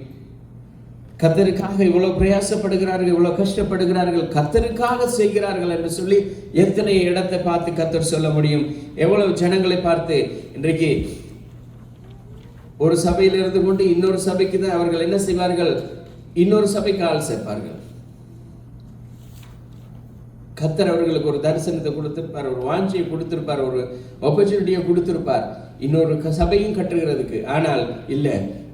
கர்த்தருக்காக இவ்வளவு பிரயாசப்படுகிறார்கள், இவ்வளவு கஷ்டப்படுகிறார்கள், கர்த்தருக்காக செய்கிறார்கள் என்று சொல்லி எத்தனை இடத்தை பார்த்து கர்த்தர் சொல்ல முடியும்? எவ்வளவு ஜனங்களை பார்த்து இன்றைக்கு ஒரு சபையில் இருந்து கொண்டு இன்னொரு சபைக்கு தான் அவர்கள் என்ன செய்வார்கள்? இன்னொரு சபைக்கு ஆள் சேர்ப்பார்கள். கர்த்தர் அவர்களுக்கு ஒரு தரிசனத்தை கொடுத்திருப்பார், ஒரு வாஞ்சியை கொடுத்திருப்பார், ஒரு ஆப்பர்ச்சுனிட்டியை கொடுத்திருப்பார் இன்னொரு சபையும் கட்டுகிறதுக்கு. ஆனால் இல்ல,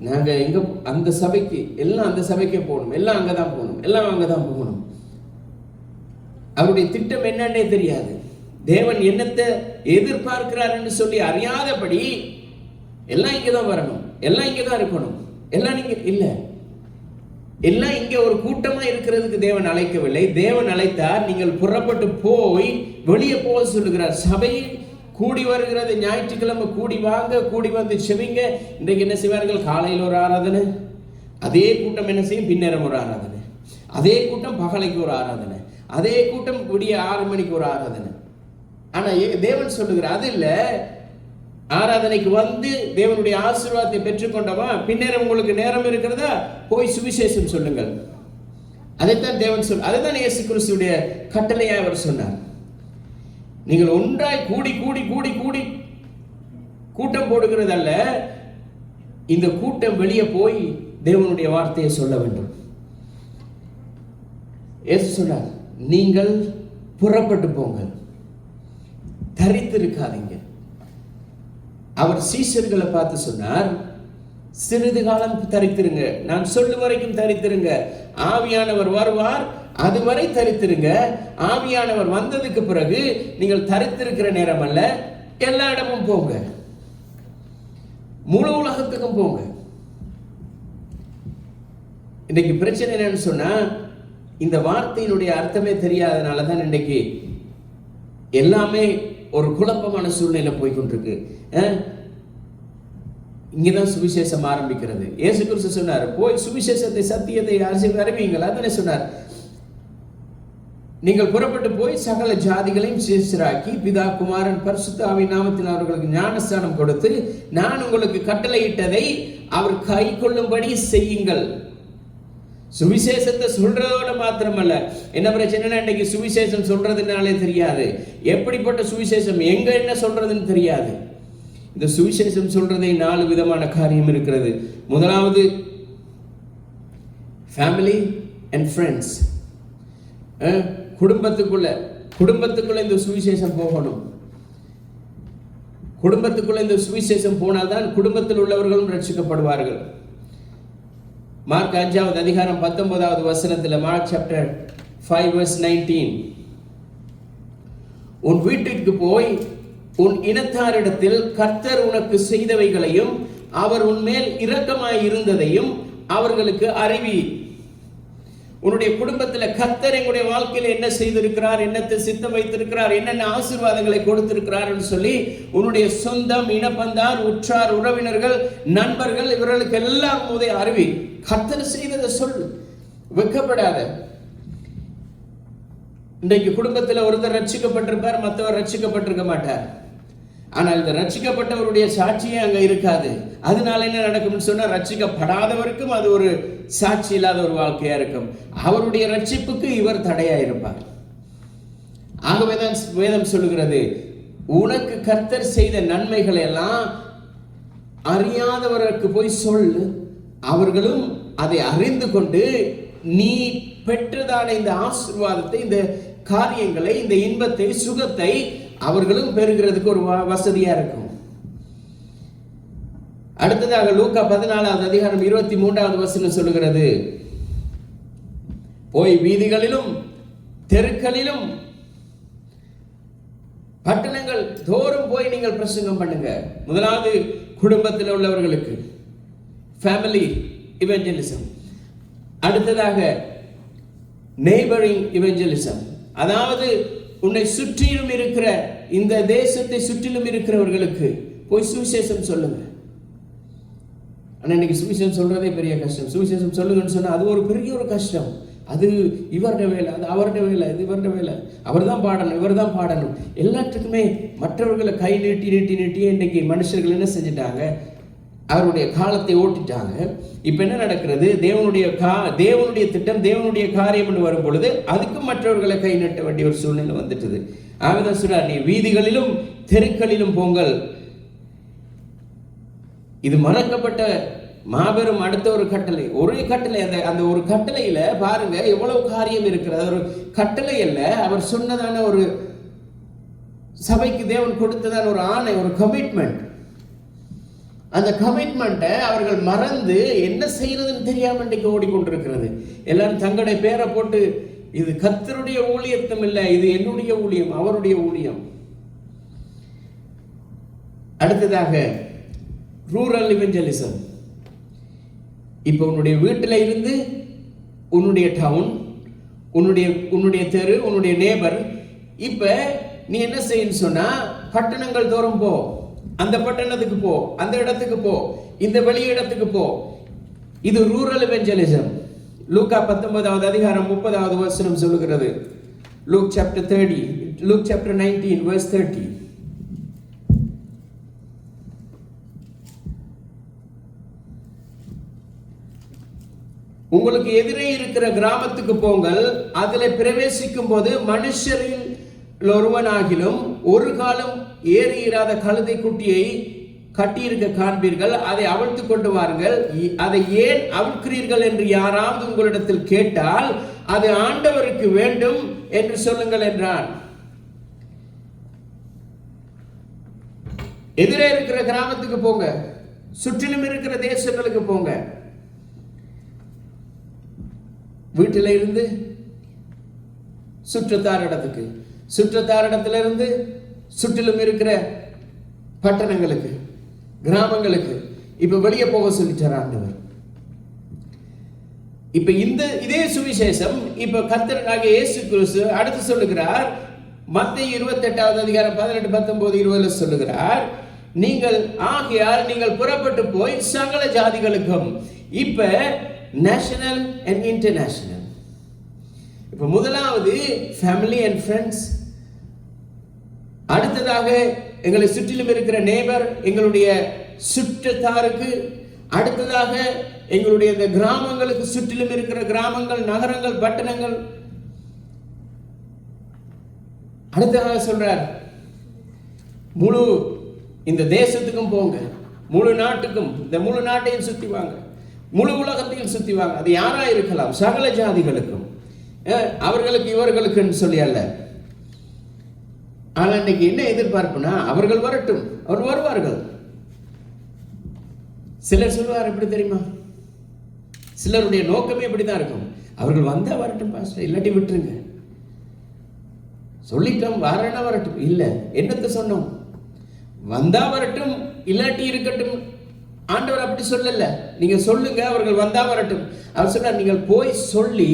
நாங்க எங்க அந்த சபைக்கு எல்லாம் அந்த சபைக்கே போகணும், எல்லாம் அங்கதான் போகணும், எல்லாம் அங்கதான் போகணும். அவருடைய திட்டம் என்னன்னே தெரியாது. தேவன் என்னத்தை எதிர்பார்க்கிறார் என்று சொல்லி அறியாதபடி எல்லாம் இங்கதான் வரணும், எல்லாம் இங்கதான் இருக்கணும், எல்லாம் நீங்க இல்ல, எல்லாம் இங்க ஒரு கூட்டமா இருக்கிறதுக்கு தேவன் அழைக்கவில்லை. தேவன் அழைத்தார், நீங்கள் புறப்பட்டு போய் வெளியே போக சொல்லுகிறார். சபை கூடி வருகிறது, ஞாயிற்றுக்கிழமை கூடி வாங்க, கூடி வந்து செவிங்க. இன்றைக்கு என்ன செய்வார்கள்? காலையில் ஒரு ஆராதனை, அதே கூட்டம் என்ன செய்யும்? பின்னேரம் ஒரு ஆராதனை, அதே கூட்டம் பகலைக்கு ஒரு ஆராதனை, அதே கூட்டம் விடிய 6 மணிக்கு ஒரு ஆராதனை. ஆனா தேவன் சொல்லுகிறார், அது இல்ல, ஆராதனைக்கு வந்து தேவனுடைய ஆசீர்வாதத்தை பெற்றுக்கொண்டவா, பின்னேரம் உங்களுக்கு நேரம் இருக்கிறதா, போய் சுவிசேஷம் சொல்லுங்கள். அதைத்தான் தேவன் அதைத்தான் இயேசு கிறிஸ்துவுடைய கட்டளையா அவர் சொன்னார். நீங்கள் ஒன்றாய் கூடி கூடி கூடி கூடி கூட்டம் போடுகிறதல்ல, இந்த கூட்டம் வெளியே போய் தேவனுடைய வார்த்தையை சொல்ல வேண்டும். இயேசு சொன்னார், நீங்கள் புறப்பட்டு போங்கள், தரித்திருக்காதீங்க. அவர் சீஷர்களை பார்த்து சொன்னார், சிறிது காலம் தரித்திருங்க, நான் சொல்லும் வரைக்கும் தரித்திருங்க, ஆவியானவர் வருவார், அதுவரை தரித்திருங்க. ஆவியானவர் வந்ததுக்கு பிறகு நீங்கள் தரித்திருக்கிற நேரம் அல்ல, எல்லா இடமும் போங்க, முழு உலகத்துக்கும் போங்க. இன்னைக்கு பிரச்சனை என்னன்னு சொன்னா, இந்த வார்த்தையினுடைய அர்த்தமே தெரியாதனால தான் இன்னைக்கு எல்லாமே ஒரு குழப்பமான சூழ்நிலை போய்கொண்டிருக்கு. இங்கதான் சுவிசேஷம் ஆரம்பிக்கிறது. இயேசு கிறிஸ்து சொன்னார், போய் சுவிசேஷத்தை சத்தியத்தை அறிவியுங்கள். அதனை சொன்னார், நீங்கள் புறப்பட்டு போய் சகல ஜாதிகளையும் சீஷராக்கி பிதா குமாரன் பரிசுத்த ஆவியின் நாமத்தில் அவர்களுக்கு ஞானஸ்நானம் கொடுத்து நான் உங்களுக்கு கட்டளையிட்டதை அவர் கை கொள்ளும்படி செய்யுங்கள். சுவிசேஷத்தை சொல்றதோட மாத்திரமல்ல, என்ன பிரச்சனை, இன்னைக்கு சுவிசேஷம் சொல்றதுனாலே தெரியாது, எப்படிப்பட்ட சுவிசேஷம் எங்க என்ன சொல்றதுன்னு தெரியாது. இந்த சுவிசேஷம் சொல்றதை 4 விதமான காரியம் இருக்கிறது. முதலாவது ஃபேமிலி அண்ட் ஃப்ரெண்ட்ஸ். குடும்பத்துக்குள்ள இந்த சுவிசேஷம் போகணும். குடும்பத்துக்குள்ள இந்த சுவிசேஷம் போனால்தான் குடும்பத்தில் உள்ளவர்களும் ரட்சிக்கப்படுவார்கள். மார்க் 5வது அதிகாரம் 19வது வசனத்தில், மார்க் சாப்டர் 5 verse 19, உன் வீட்டிற்கு போய் உன் இனத்தாரிடத்தில் கர்த்தர் உனக்கு செய்தவைகளையும் அவர் உன்மேல் இரக்கமாய் இருந்ததையும் அவர்களுக்கு அறிவி. உன்னுடைய குடும்பத்தில் கர்த்தர் எங்களுடைய வாழ்க்கையில் என்ன செய்திருக்கிறார், என்னத்தை சித்தம் வைத்திருக்கிறார், என்னென்ன ஆசீர்வாதங்களை கொடுத்திருக்கிறார் என்று சொல்லி உன்னுடைய சொந்தம், இனப்பந்தார், உற்றார், உறவினர்கள், நண்பர்கள், இவர்களுக்கு எல்லாம் முதல் அறிவி. கர்த்தர் செய்ததை சொல்லு, வெட்கப்படாத. இன்றைக்கு குடும்பத்தில் ஒருத்தர் ரட்சிக்கப்பட்டிருப்பார், மற்றவர் ரட்சிக்கப்பட்டிருக்க மாட்டார். ஆனால் இந்த ரட்சிக்கப்பட்டவருடைய சாட்சியே அங்க இருக்காது. அதனால என்ன நடக்கும்னு சொன்னா, ரட்சிக்கப்படாதவருக்கும் அது ஒரு சாட்சி இல்லாத ஒரு வாழ்க்கையா இருக்கும். அவருடைய ரட்சிப்புக்கு இவர் தடையா இருப்பார். ஆகவேதான் வேதம் சொல்லுகிறது, உனக்கு கர்த்தர் செய்த நன்மைகளை எல்லாம் அறியாதவருக்கு போய் சொல்லு, அவர்களும் அதை அறிந்து கொண்டு நீ பெற்றதான இந்த ஆசீர்வாதத்தை, இந்த காரியங்களை, இந்த இன்பத்தை, சுகத்தை அவர்களும் பெறுகிறதுக்கு ஒரு வசதியா இருக்கும். அடுத்ததாக லூக்கா 14வது அதிகாரம் 23வது வசனம் சொல்லுகிறது, போய் வீதிகளிலும் தெருக்களிலும் பட்டணங்கள் தோறும் போய் நீங்கள் பிரசங்கம் பண்ணுங்க. முதலாவது குடும்பத்தில் உள்ளவர்களுக்கு ஃபேமிலி இவெஞ்சலிசம். அடுத்ததாக நெய்பரிங் இவெஞ்சலிசம், அதாவது உன்னை சுற்றிலும் இருக்கிற, இந்த தேசத்தை சுற்றிலும் இருக்கிறவர்களுக்கு போய் சுவிசேஷம் சொல்லுங்க. ஆனா இன்னைக்கு சுவிசேஷம் சொல்றதே பெரிய கஷ்டம். சுவிசேஷம் சொல்லுங்கன்னு சொன்னா அது ஒரு பெரிய ஒரு கஷ்டம். அது இவருடைய வேலை, அது அவருடைய வேலை, இது இவருடைய வேலை, அவர் தான் பாடணும், இவர் தான் பாடணும். எல்லாத்துக்குமே மற்றவர்களை கை நீட்டி இன்னைக்கு மனுஷர்கள் என்ன செஞ்சிட்டாங்க, அவருடைய காலத்தை ஓட்டிட்டாங்க. இப்ப என்ன நடக்கிறது, தேவனுடைய திட்டம், தேவனுடைய காரியம் என்று வரும் பொழுது அதுக்கு மற்றவர்களை கை நீட்ட வேண்டிய ஒரு சூழ்நிலை வந்துட்டது. ஆகதான் சொல்றார், நீ வீதிகளிலும் தெருக்களிலும் போங்கள். இது மறக்கப்பட்ட மாபெரும் அடுத்த ஒரு கட்டளை. ஒரே கட்டளை, அந்த ஒரு கட்டளையில பாருங்க எவ்வளவு காரியம் இருக்கிறது. ஒரு கட்டளை அல்ல, அவர் சொன்னதான ஒரு சபைக்கு தேவன் கொடுத்ததான ஒரு ஆணை, ஒரு கமிட்மெண்ட். அந்த கமிட்மெண்ட்டை அவர்கள் மறந்து என்ன செய்யறதுன்னு தெரியாம இன்றைக்கு ஓடிக்கொண்டிருக்கிறது. எல்லாரும் தங்களுடைய பேரை போட்டு, இது கர்த்தருடைய ஊழியத்தும் இல்லை, இது என்னுடைய ஊழியம், அவருடைய ஊழியம். அடுத்ததாக ரூரல் இவெஞ்சலிசம். இப்ப உன்னுடைய வீட்டில இருந்து உன்னுடைய டவுன், உன்னுடைய தெரு, உன்னுடைய நேபர், இப்ப நீ என்ன செய்யணும் சொன்னா, பட்டணங்கள் தோறும் போ, அந்த பட்டணத்துக்கு போ, அந்த இடத்துக்கு போ, இந்த வெளி இடத்துக்கு போ. இது ரூரல் எவெஞ்சலிசம். லூக்கா 19வது அதிகாரம் 30வது வசனம் சொல்லுகிறது. Luke chapter 19 verse 30. உங்களுக்கு எதிரே இருக்கிற கிராமத்துக்கு போங்கள், அதில் பிரவேசிக்கும் போது மனுஷரில் ஒருவனாகிலும் ஒரு காலம் ஏறியிராத கழுதை குட்டியை கட்டியிருக்க காண்பீர்கள், அதை அவிழ்த்து கொண்டு வாருங்கள். அதை ஏன் அவிழ்க்கிறீர்கள் என்று யாராவது உங்களிடத்தில் கேட்டால் அது ஆண்டவருக்கு வேண்டும் என்று சொல்லுங்கள் என்றான். எதிரே இருக்கிற கிராமத்துக்கு போங்க, சுற்றிலும் இருக்கிற தேசங்களுக்கு போங்க. வீட்டில இருந்து சுற்றத்தார் இடத்துக்கு, சுற்றத்தார் இடத்திலிருந்து சுற்றிலும் இருக்கிற பட்டணங்களுக்கு, கிராமங்களுக்கு இப்ப வெளியே போக சொல்லிட்டார் ஆண்டவர். இப்ப இதே சுவிசேஷம் இப்ப கர்த்தராகிய இயேசு கிறிஸ்து அடுத்து சொல்லுகிறார். மத்தேயு 28வது அதிகாரம் 18, 19, 20 சொல்லுகிறார், ஆகையால் நீங்கள் புறப்பட்டு போய் சகல ஜாதிகளுக்கும். இப்ப நேஷனல் அண்ட் இன்டர்நேஷனல். இப்ப முதலாவது ஃபேமிலி அண்ட் ஃப்ரெண்ட்ஸ், அடுத்ததாக எங்களை சுற்றிலும் இருக்கிற நேபர், எங்களுடைய சுற்றத்தாருக்கு, அடுத்ததாக எங்களுடைய இந்த கிராமங்களுக்கு சுற்றிலும் இருக்கிற கிராமங்கள், நகரங்கள், பட்டணங்கள். அடுத்ததாக சொல்றார், முழு இந்த தேசத்துக்கும் போங்க, முழு நாட்டுக்கும், இந்த முழு நாட்டையும் சுத்தி வாங்க, முழு உலகத்தையும் சுத்தி வாங்க. அது யாரா இருக்கலாம், சகல ஜாதிகளுக்கும், அவர்களுக்கு இவர்களுக்குன்னு சொல்லி அல்ல. ஆனால் இன்னைக்கு என்ன எதிர்பார்ப்புனா, அவர்கள் வரட்டும், அவர் வருவார்கள். சிலர் சொல்லுவார், எப்படி தெரியுமா, சிலருடைய நோக்கமே இப்படிதான் இருக்கும், அவர்கள் வந்தா வரட்டும் பாஸ்டர், இல்லாட்டி விட்டுருங்க. சொல்லிட்டோம் வரேன்னா வரட்டும். இல்ல, என்னத்தை சொன்னோம், வந்தா வரட்டும் இல்லாட்டி இருக்கட்டும். ஆண்டவர் அப்படி சொல்லல. நீங்க சொல்லுங்க, அவர்கள் வந்தா வரட்டும். அவர் சொன்னார், நீங்கள் போய் சொல்லி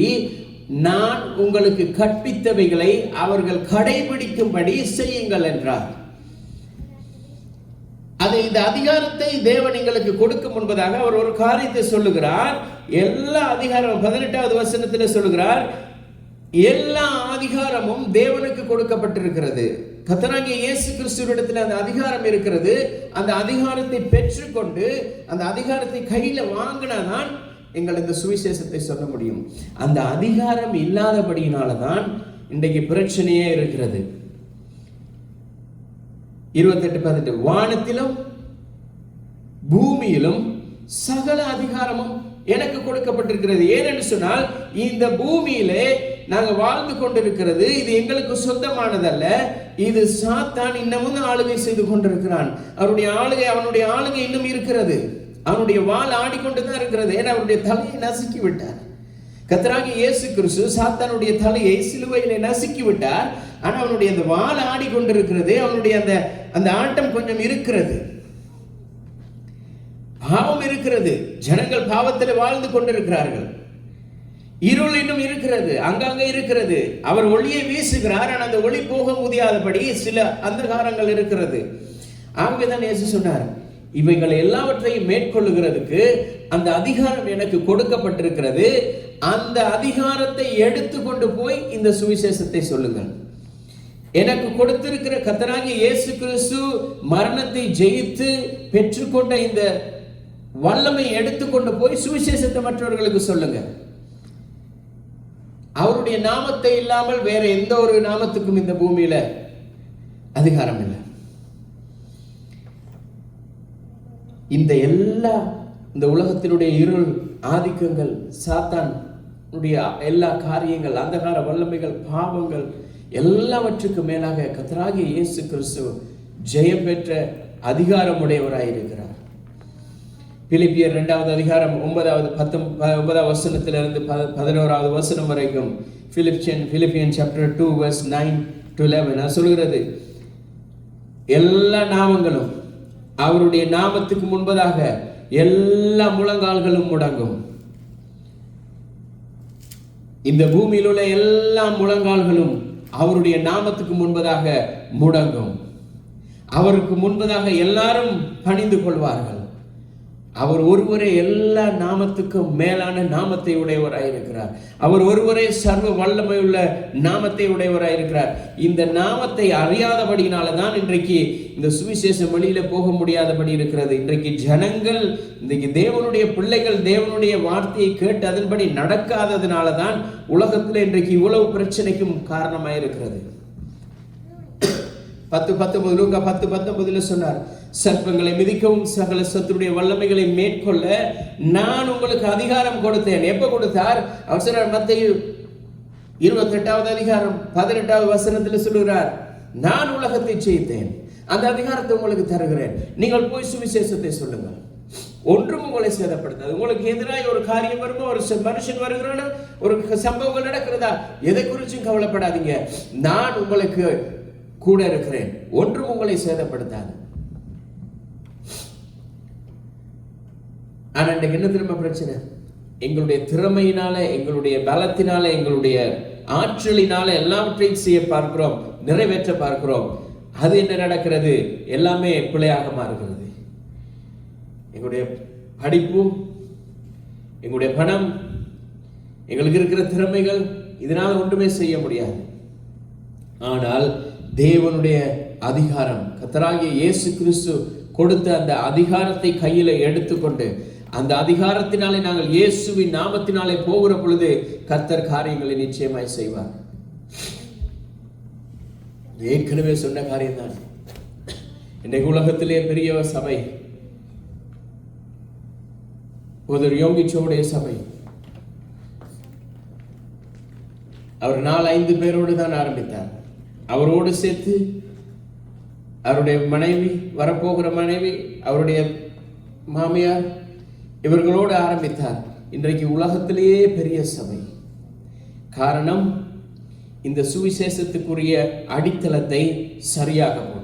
நான் உங்களுக்கு கற்பித்தவைகளை அவர்கள் கடைபிடிக்கும்படி செய்யுங்கள் என்றார். அது இந்த அதிகாரத்தை தேவன் எங்களுக்கு கொடுக்கும் முன்பதாக அவர் ஒரு காரியத்தை சொல்லுகிறார். எல்லா அதிகாரம் 18வது வசனத்தில் சொல்லுகிறார், எல்லா அதிகாரமும் தேவனுக்கு கொடுக்கப்பட்டிருக்கிறது. கர்த்தராகிய இயேசு கிறிஸ்துவிடத்தில் அந்த அதிகாரம் இருக்கிறது. அந்த அதிகாரத்தை பெற்றுக்கொண்டு அந்த அதிகாரத்தை கையில வாங்கினாதான் எங்கள் இந்த சுவிசேஷத்தை சொல்ல முடியும். அந்த அதிகாரம் இல்லாதபடியினாலதான் இன்றைக்கு பிரச்சனையே இருக்கிறது. 28:18 வானத்திலும் பூமியிலும் சகல அதிகாரமும் எனக்கு கொடுக்கப்பட்டிருக்கிறது. ஏனென்று சொன்னால், இந்த பூமியிலே நாங்கள் வாழ்ந்து கொண்டிருக்கிறது இது எங்களுக்கு சொந்தமானதல்ல. இது சாத்தான் இன்னமும் ஆளுகை செய்து கொண்டிருக்கிறான். அவனுடைய ஆளுகை இன்னும் இருக்கிறது. அவனுடைய வாள் ஆடிக்கொண்டுதான் இருக்கிறது. ஏன்னா அவருடைய தலையை நசுக்கி விட்டார். கர்த்தராகிய இயேசு கிறிஸ்து சாத்தானுடைய தலையை சிலுவையிலே நசுக்கி விட்டார். ஆனா அவனுடைய அந்த வாள் ஆடிக்கொண்டிருக்கிறது. அவனுடைய அந்த ஆட்டம் கொஞ்சம் இருக்கிறது. பாவம் இருக்கிறது. ஜனங்கள் பாவத்தில் வாழ்ந்து கொண்டிருக்கிறார்கள். இருள் இன்னும் இருக்கிறது, அங்கங்க இருக்கிறது. அவர் ஒளியை வீசுகிறார், ஆனால் அந்த ஒளி போக முடியாதபடி சில அந்தகாரங்கள் இருக்கிறது. ஆகவேதான் இயேசு சொன்னார், இவைகள் எல்லாவற்றையும் மேற்கொள்ளுகிறதுக்கு அந்த அதிகாரம் எனக்கு கொடுக்கப்பட்டிருக்கிறது. அந்த அதிகாரத்தை எடுத்துக்கொண்டு போய் இந்த சுவிசேஷத்தை சொல்லுங்கள். எனக்கு கொடுத்திருக்கிற கர்த்தராகிய இயேசு கிறிஸ்து மரணத்தை ஜெயித்து பெற்றுக்கொண்ட இந்த வல்லமை எடுத்துக்கொண்டு போய் சுவிசேஷத்தை மற்றவர்களுக்கு சொல்லுங்க. அவருடைய நாமத்தை இல்லாமல் வேற எந்த ஒரு நாமத்துக்கும் இந்த பூமியில அதிகாரம் இல்லை. இந்த இந்த உலகத்தினுடைய இருள் ஆதிக்கங்கள், சாத்தானுடைய எல்லா காரியங்கள், அந்தகார வல்லமைகள், பாவங்கள் எல்லாவற்றுக்கும் மேலாக கர்த்தராகிய இயேசு கிறிஸ்து ஜெயம் பெற்ற அதிகாரமுடையவராயிருக்கிறார். பிலிப்பியர் 2வது அதிகாரம் 9வது வசனத்திலிருந்து 11வது வசனம் வரைக்கும், Philippians chapter 2 verse 9 to 11 சொல்கிறது, எல்லா நாமங்களும் அவருடைய நாமத்துக்கு முன்பதாக எல்லா முழங்கால்களும் முடங்கும். இந்த பூமியில் உள்ள எல்லா முழங்கால்களும் அவருடைய நாமத்துக்கு முன்பதாக முடங்கும். அவருக்கு முன்பதாக எல்லாரும் பணிந்து கொள்வார்கள். அவர் ஒருவரே எல்லா நாமத்துக்கும் மேலான நாமத்தை உடையவராயிருக்கிறார். அவர் ஒருவரே சர்வ வல்லமை உள்ள நாமத்தை உடையவராயிருக்கிறார். இந்த நாமத்தை அறியாதபடினால தான் இன்றைக்கு இந்த சுவிசேஷம் வெளியில போக முடியாதபடி இருக்கிறது. இன்றைக்கு ஜனங்கள், இன்றைக்கு தேவனுடைய பிள்ளைகள் தேவனுடைய வார்த்தையை கேட்டு அதன்படி நடக்காததுனால தான் உலகத்தில் இன்றைக்கு இவ்வளவு பிரச்சனைக்கும் காரணமாயிருக்கிறது. 10:19 லூக்கா 10:19 சொன்னார், சர்ப்பங்களை மிதிக்கவும் சகல சத்துருடைய வல்லமைகளை மேற்கொள்ள நான் உங்களுக்கு அதிகாரம் கொடுத்தேன். எப்ப கொடுத்தார்? அவர் சொன்னார், மத்தேயு 28வது அதிகாரம் 18வது வசனத்தில் சொல்லுகிறார், நான் உலகத்தை ஜெயித்தேன், அந்த அதிகாரத்தை உங்களுக்கு தருகிறேன், நீங்கள் போய் சுவிசேஷத்தை சொல்லுங்கள், ஒன்றும் உங்களை சேதப்படுத்தாது. உங்களுக்கு எதிராக ஒரு காரியம் வருமோ, ஒரு மனுஷன் வருகிறானோ, ஒரு சம்பவங்கள் நடக்கிறதா, எதை குறிச்சும் கவலைப்படாதீங்க, நான் உங்களுக்கு கூட இருக்கிறேன், ஒன்றும் உங்களை சேதப்படுத்தாது. ஆனா இன்றைக்கு என்ன திரும்ப பிரச்சனை? எங்களுடைய திறமையினால, எங்களுடைய பலத்தினால, எங்களுடைய ஆற்றலினால எல்லாவற்றையும் செய்ய பார்க்கிறோம், நிறைவேற்ற பார்க்கிறோம். அது என்ன நடக்கிறது? எல்லாமே பிழையாக மாறுகிறது. எங்களுடைய படிப்பு, எங்களுடைய பணம், எங்களுக்கு இருக்கிற திறமைகள், இதனால் ஒன்றுமே செய்ய முடியாது. ஆனால் தேவனுடைய அதிகாரம், கர்த்தராகிய இயேசு கிறிஸ்து கொடுத்த அந்த அதிகாரத்தை கையில எடுத்துக்கொண்டு, அந்த அதிகாரத்தினாலே நாங்கள் இயேசுவின் நாமத்தினாலே போகிற பொழுது கர்த்தர் காரியங்களை நிச்சயமாய் செய்வார். ஏற்கனவே சொன்ன காரியம் தான். இன்றைக்கு உலகத்திலே பெரிய சபை ஒரு யோகிச்சோடைய சபை. அவர் 4-5 பேரோடு தான் ஆரம்பித்தார். அவரோடு சேர்த்து அவருடைய மனைவி, வரப்போகிற மனைவி, அவருடைய மாமியார், இவர்களோடு ஆரம்பித்தார். இன்றைக்கு உலகத்திலேயே பெரிய சபை. காரணம், இந்த சுவிசேஷத்துக்குரிய அடித்தளத்தை சரியாக போட்டார்.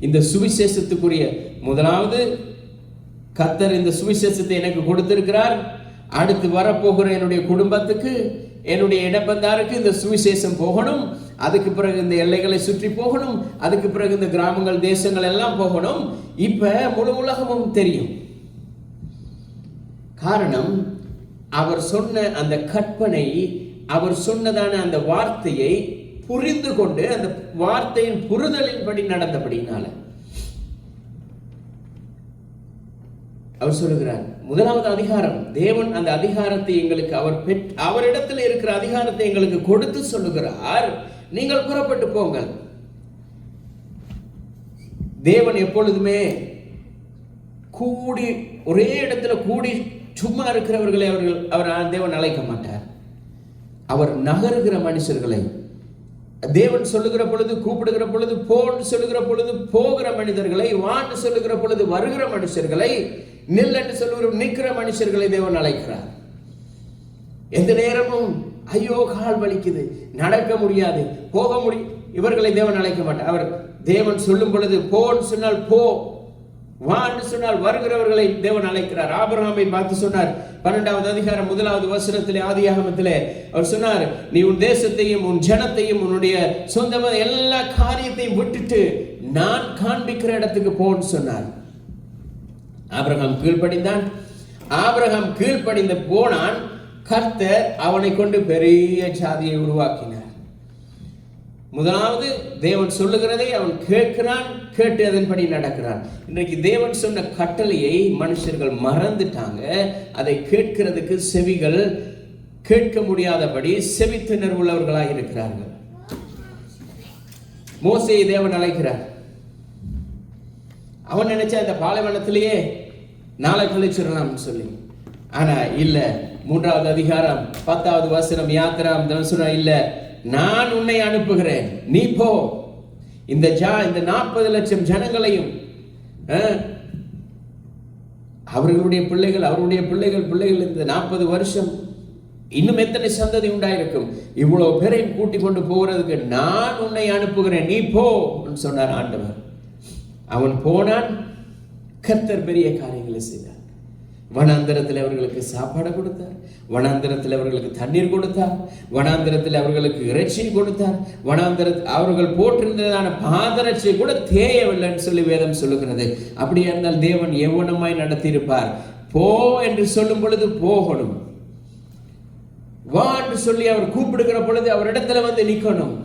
இந்த சுவிசேஷத்துக்குரிய முதலாவது கர்த்தர் இந்த சுவிசேஷத்தை எனக்கு கொடுத்திருக்கிறார். அடுத்து வரப்போகிற என்னுடைய குடும்பத்துக்கு, என்னுடைய இடப்பந்தாருக்கு இந்த சுவிசேஷம் போகணும். அதுக்கு பிறகு இந்த எல்லைகளை சுற்றி போகணும். அதுக்கு பிறகு இந்த கிராமங்கள், தேசங்கள் எல்லாம் போகணும். இப்ப முழு உலகமும் தெரியும். காரணம், அவர் சொன்ன அந்த கற்பனை, அவர் சொன்னதான அந்த வார்த்தையை புரிந்து கொண்டு அந்த வார்த்தையின் புரிதலின்படி நடந்தபடினால அவர் சொல்லுகிறார். முதலாவது அதிகாரம், தேவன் அந்த அதிகாரத்தை எங்களுக்கு அவரிடத்தில் இருக்கிற அதிகாரத்தை எங்களுக்கு கொடுத்து சொல்லுகிறார், நீங்கள் புறப்பட்டு போங்கள். தேவன் எப்பொழுதுமே கூடி ஒரே இடத்துல கூடி சும்மா இருக்கிறவர்களை அவர் தேவன் அழைக்க மாட்டார். அவர் நகருகிற மனுஷர்களை, தேவன் சொல்லுகிற பொழுது, கூப்பிடுகிற பொழுது, போன்னு சொல்லுகிற பொழுது போகிற மனிதர்களை, வான்னு சொல்லுகிற பொழுது வருகிற மனுஷர்களை, நில் என்று சொல்லுகிற நிற்கிற மனுஷர்களை தேவன் அழைக்கிறார். எந்த நேரமும் ஐயோ கால் வலிக்குது, நடக்க முடியாது, போக முடியும், இவர்களை தேவன் அழைக்க மாட்டார். அவர் தேவன் சொல்லும் பொழுது போன்னு சொன்னால் போ, வான்னு சொன்னால் வருகிறவர்களை தேவன் அழைக்கிறார். ஆபிரகாமை பார்த்து சொன்னார், 12வது அதிகாரம் 1வது வசனத்திலே, ஆதியாகமத்திலே அவர் சொன்னார், நீ உன் தேசத்தையும் உன் ஜனத்தையும் உன்னுடைய சொந்த எல்லா காரியத்தையும் விட்டுட்டு நான் காண்பிக்கிற இடத்துக்கு போன்னு சொன்னார். ஆபிரகாம் கீழ்ப்படிந்தான். ஆபிரகாம் கீழ்ப்படிந்து போனான். கர்த்தர் அவனை கொண்டு பெரிய ஜாதியை உருவாக்கினார். முதலாவது தேவன் சொல்லுகிறதை அவன் கேட்கிறான், கேட்டு அதன்படி நடக்கிறான். இன்றைக்கு தேவன் சொன்ன கட்டளையை மனுஷர்கள் மறந்துட்டாங்க. அதை கேட்கிறதுக்கு செவிகள் கேட்க முடியாதபடி செவித்திணர் உள்ளவர்களாக இருக்கிறார்கள். மோசேயை தேவன் அழைக்கிறார். அவன் நினைச்ச அந்த பாலைவனத்திலேயே நாளை கழிச்சிடலாம் சொல்லி, ஆனா இல்ல, 3வது அதிகாரம் 10வது வசனம் யாத்திராம் சொன்னா, இல்ல, நான் உன்னை அனுப்புகிறேன், நீ போ. இந்த 40 லட்சம் ஜனங்களையும் அவர்களுடைய பிள்ளைகள் இந்த 40 வருஷம் இன்னும் எத்தனை சந்ததி உண்டாயிருக்கும், இவ்வளவு பேரை கூட்டிக் கொண்டு போகிறதுக்கு நான் உன்னை அனுப்புகிறேன், நீ போ சொன்னார் ஆண்டவர். அவன் போனான். கர்த்தர் பெரிய காரியங்களை செய்தார். வனாந்தரத்தில் அவர்களுக்கு சாப்பாடு கொடுத்தார், வனாந்தரத்தில் அவர்களுக்கு தண்ணீர் கொடுத்தார், வனாந்தரத்தில் அவர்களுக்கு இறைச்சி கொடுத்தார், வனாந்தரத்தில் அவர்கள் போட்டிருந்ததான பாதரட்சியை கூட தேயவில்லைன்னு சொல்லி வேதம் சொல்லுகிறது. அப்படி இருந்தால் தேவன் எவ்வளமாய் நடத்தியிருப்பார். போ என்று சொல்லும் பொழுது போகணும், வா என்று சொல்லி அவர் கூப்பிடுகிற பொழுது அவரிடத்துல வந்து நிற்கணும்.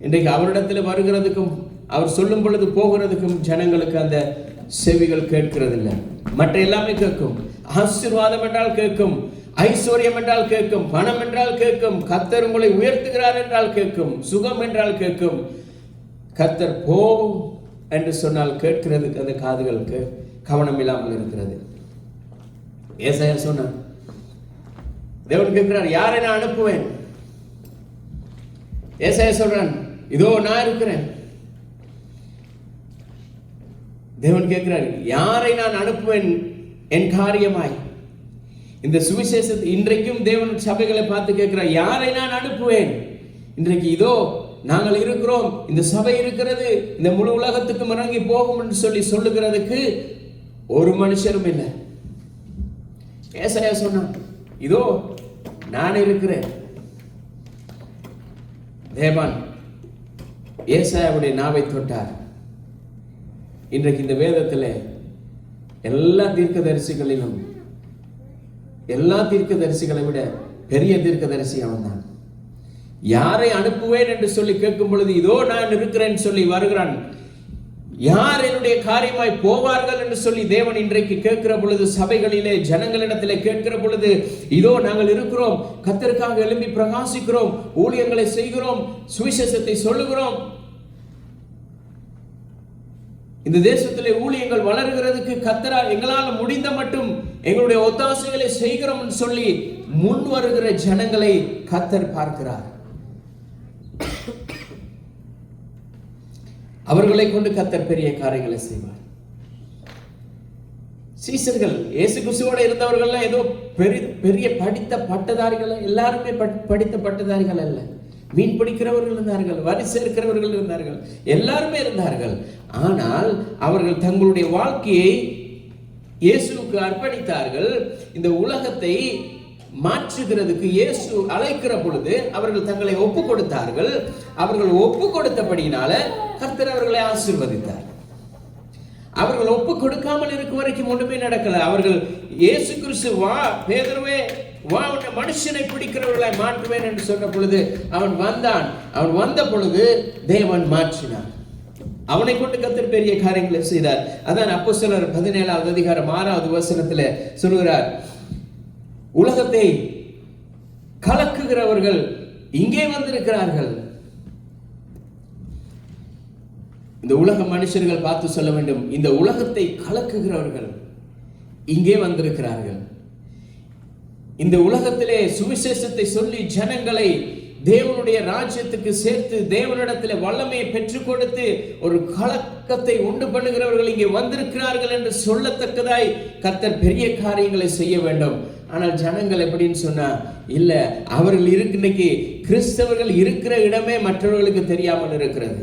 இன்றைக்கு அவரிடத்துல வருகிறதுக்கும் அவர் சொல்லும் பொழுது போகிறதுக்கும் ஜனங்களுக்கு அந்த செவிகள் கேட்கிறதில்லை. மற்ற எல்லாமே கேட்கும். ஆசீர்வாதம் என்றால் கேட்கும், ஐஸ்வர்யம் என்றால் கேட்கும், பணம் என்றால் கேட்கும், கர்த்தர் உங்களை உயர்த்துகிறார் என்றால் கேட்கும், சுகம் என்றால் கேட்கும். கர்த்தர் போ என்று சொன்னால் கேட்கிறதுக்கு அந்த காதுகளுக்கு கவனம் இல்லாமல் இருக்கிறது. ஏசாயா சொன்னார், தேவன் கேட்கிறார், யாரை நான் அனுப்புவேன்? ஏசாயா சொல்றான், இதோ நான் இருக்கிறேன். தேவன் கேட்கிறார், யாரை நான் அனுப்புவேன் என் காரியமாய்? இந்த சுவிசேஷத்தை இன்றைக்கும் தேவன் சபைகளை பார்த்து கேட்கிறார், யாரை நான் அனுப்புவேன்? இன்றைக்கு இதோ நாங்கள் இருக்கிறோம், இந்த சபை இருக்கிறது, இந்த முழு உலகத்துக்கு இறங்கி போகும் என்று சொல்லி சொல்லுகிறதுக்கு ஒரு மனுஷரும் இல்லை. ஏசாயா சொன்னான், இதோ நான் இருக்கிறேன். தேவன் ஏசாயாவுடைய நாவை தொட்டார். இன்றைக்கு இந்த வேதத்தில் எல்லா தீர்க்கதரிசிகளிலும், எல்லா தீர்க்கதரிசிகளை விட பெரிய தீர்க்கதரிசி அவன் தான். யாரை அனுப்புவேன் என்று சொல்லி கேட்கும் பொழுது இதோ நான் இருக்கிறேன் சொல்லி வருகிறான். யார் என்னுடைய காரியமாய் போவார்கள் என்று சொல்லி தேவன் இன்றைக்கு கேட்கிற பொழுது, சபைகளிலே ஜனங்களிடத்திலே கேட்கிற பொழுது, இதோ நாங்கள் இருக்கிறோம், கர்த்தருக்காக எழும்பி பிரகாசிக்கிறோம், ஊழியங்களை செய்கிறோம், சுவிசேஷத்தை சொல்லுகிறோம். இந்த தேசத்திலே ஊழியங்கள் வளர்கிறதுக்கு கர்த்தரால் எங்களால் முடிந்த மட்டும் எங்களுடைய ஒத்தாசைகளை செய்கிறோம் சொல்லி முன் வருகிற ஜனங்களை கர்த்தர் பார்க்கிறார். அவர்களை கொண்டு கர்த்தர் பெரிய காரியங்களை செய்வார். சீசர்கள் இயேசு கிறிஸ்துவோட இருந்தவர்கள் ஏதோ பெரிய படித்த பட்டதாரிகள், எல்லாருமே படித்த பட்டதாரிகள் அல்ல. மீன் பிடிக்கிறவர்கள் இருந்தார்கள், வரிசை இருக்கிறவர்கள் இருந்தார்கள், எல்லாருமே இருந்தார்கள். ஆனால் அவர்கள் தங்களுடைய வாழ்க்கையை இயேசுவுக்கு அர்ப்பணித்தார்கள். இந்த உலகத்தை மாற்றுகிறதுக்கு இயேசு அழைக்கிற பொழுது அவர்கள் தங்களை ஒப்பு கொடுத்தார்கள். அவர்கள் ஒப்பு கொடுத்தபடியினால கர்த்தர் அவர்களை ஆசீர்வதித்தார். அவர்கள் ஒப்பு கொடுக்காமல் இருக்கும் வரைக்கும் ஒன்றுமே நடக்கல. அவர்கள் இயேசு கிறிஸ்து வா பேதுருவே வா, மனுஷனை பிடிக்கிறவர்களை மாற்றுவேன் என்று சொன்ன பொழுது அவன் வந்தான். அவன் வந்த பொழுது தேவன் மாற்றினான். அவனை கொண்டு கர்த்தர் பெரிய காரியங்களை செய்தார். அதான் அப்போஸ்தலர் 17வது அதிகாரம் 6வது வசனத்தில் சொல்கிறார், உலகத்தை கலக்குகிறவர்கள் இங்கே வந்திருக்கிறார்கள். இந்த உலக மனுஷர்கள் பார்த்து சொல்ல வேண்டும், இந்த உலகத்தை கலக்குகிறவர்கள் இங்கே வந்திருக்கிறார்கள். இந்த உலகத்திலே சுவிசேஷத்தை சொல்லி ஜனங்களை தேவனுடைய ராஜ்யத்துக்கு சேர்த்து தேவனிடத்திலே வல்லமையை பெற்றுக் கொடுத்து ஒரு கலக்கத்தை உண்டு பண்ணுகிறவர்கள் இங்கே வந்திருக்கிறார்கள் என்று சொல்லத்தக்கதாய் கர்த்தர் பெரிய காரியங்களை செய்ய வேண்டும். ஆனால் ஜனங்கள் எப்படின்னு சொன்னா, இல்ல அவர்கள் இன்னைக்கு கிறிஸ்தவர்கள் இருக்கிற இடமே மற்றவர்களுக்கு தெரியாமல் இருக்கிறது.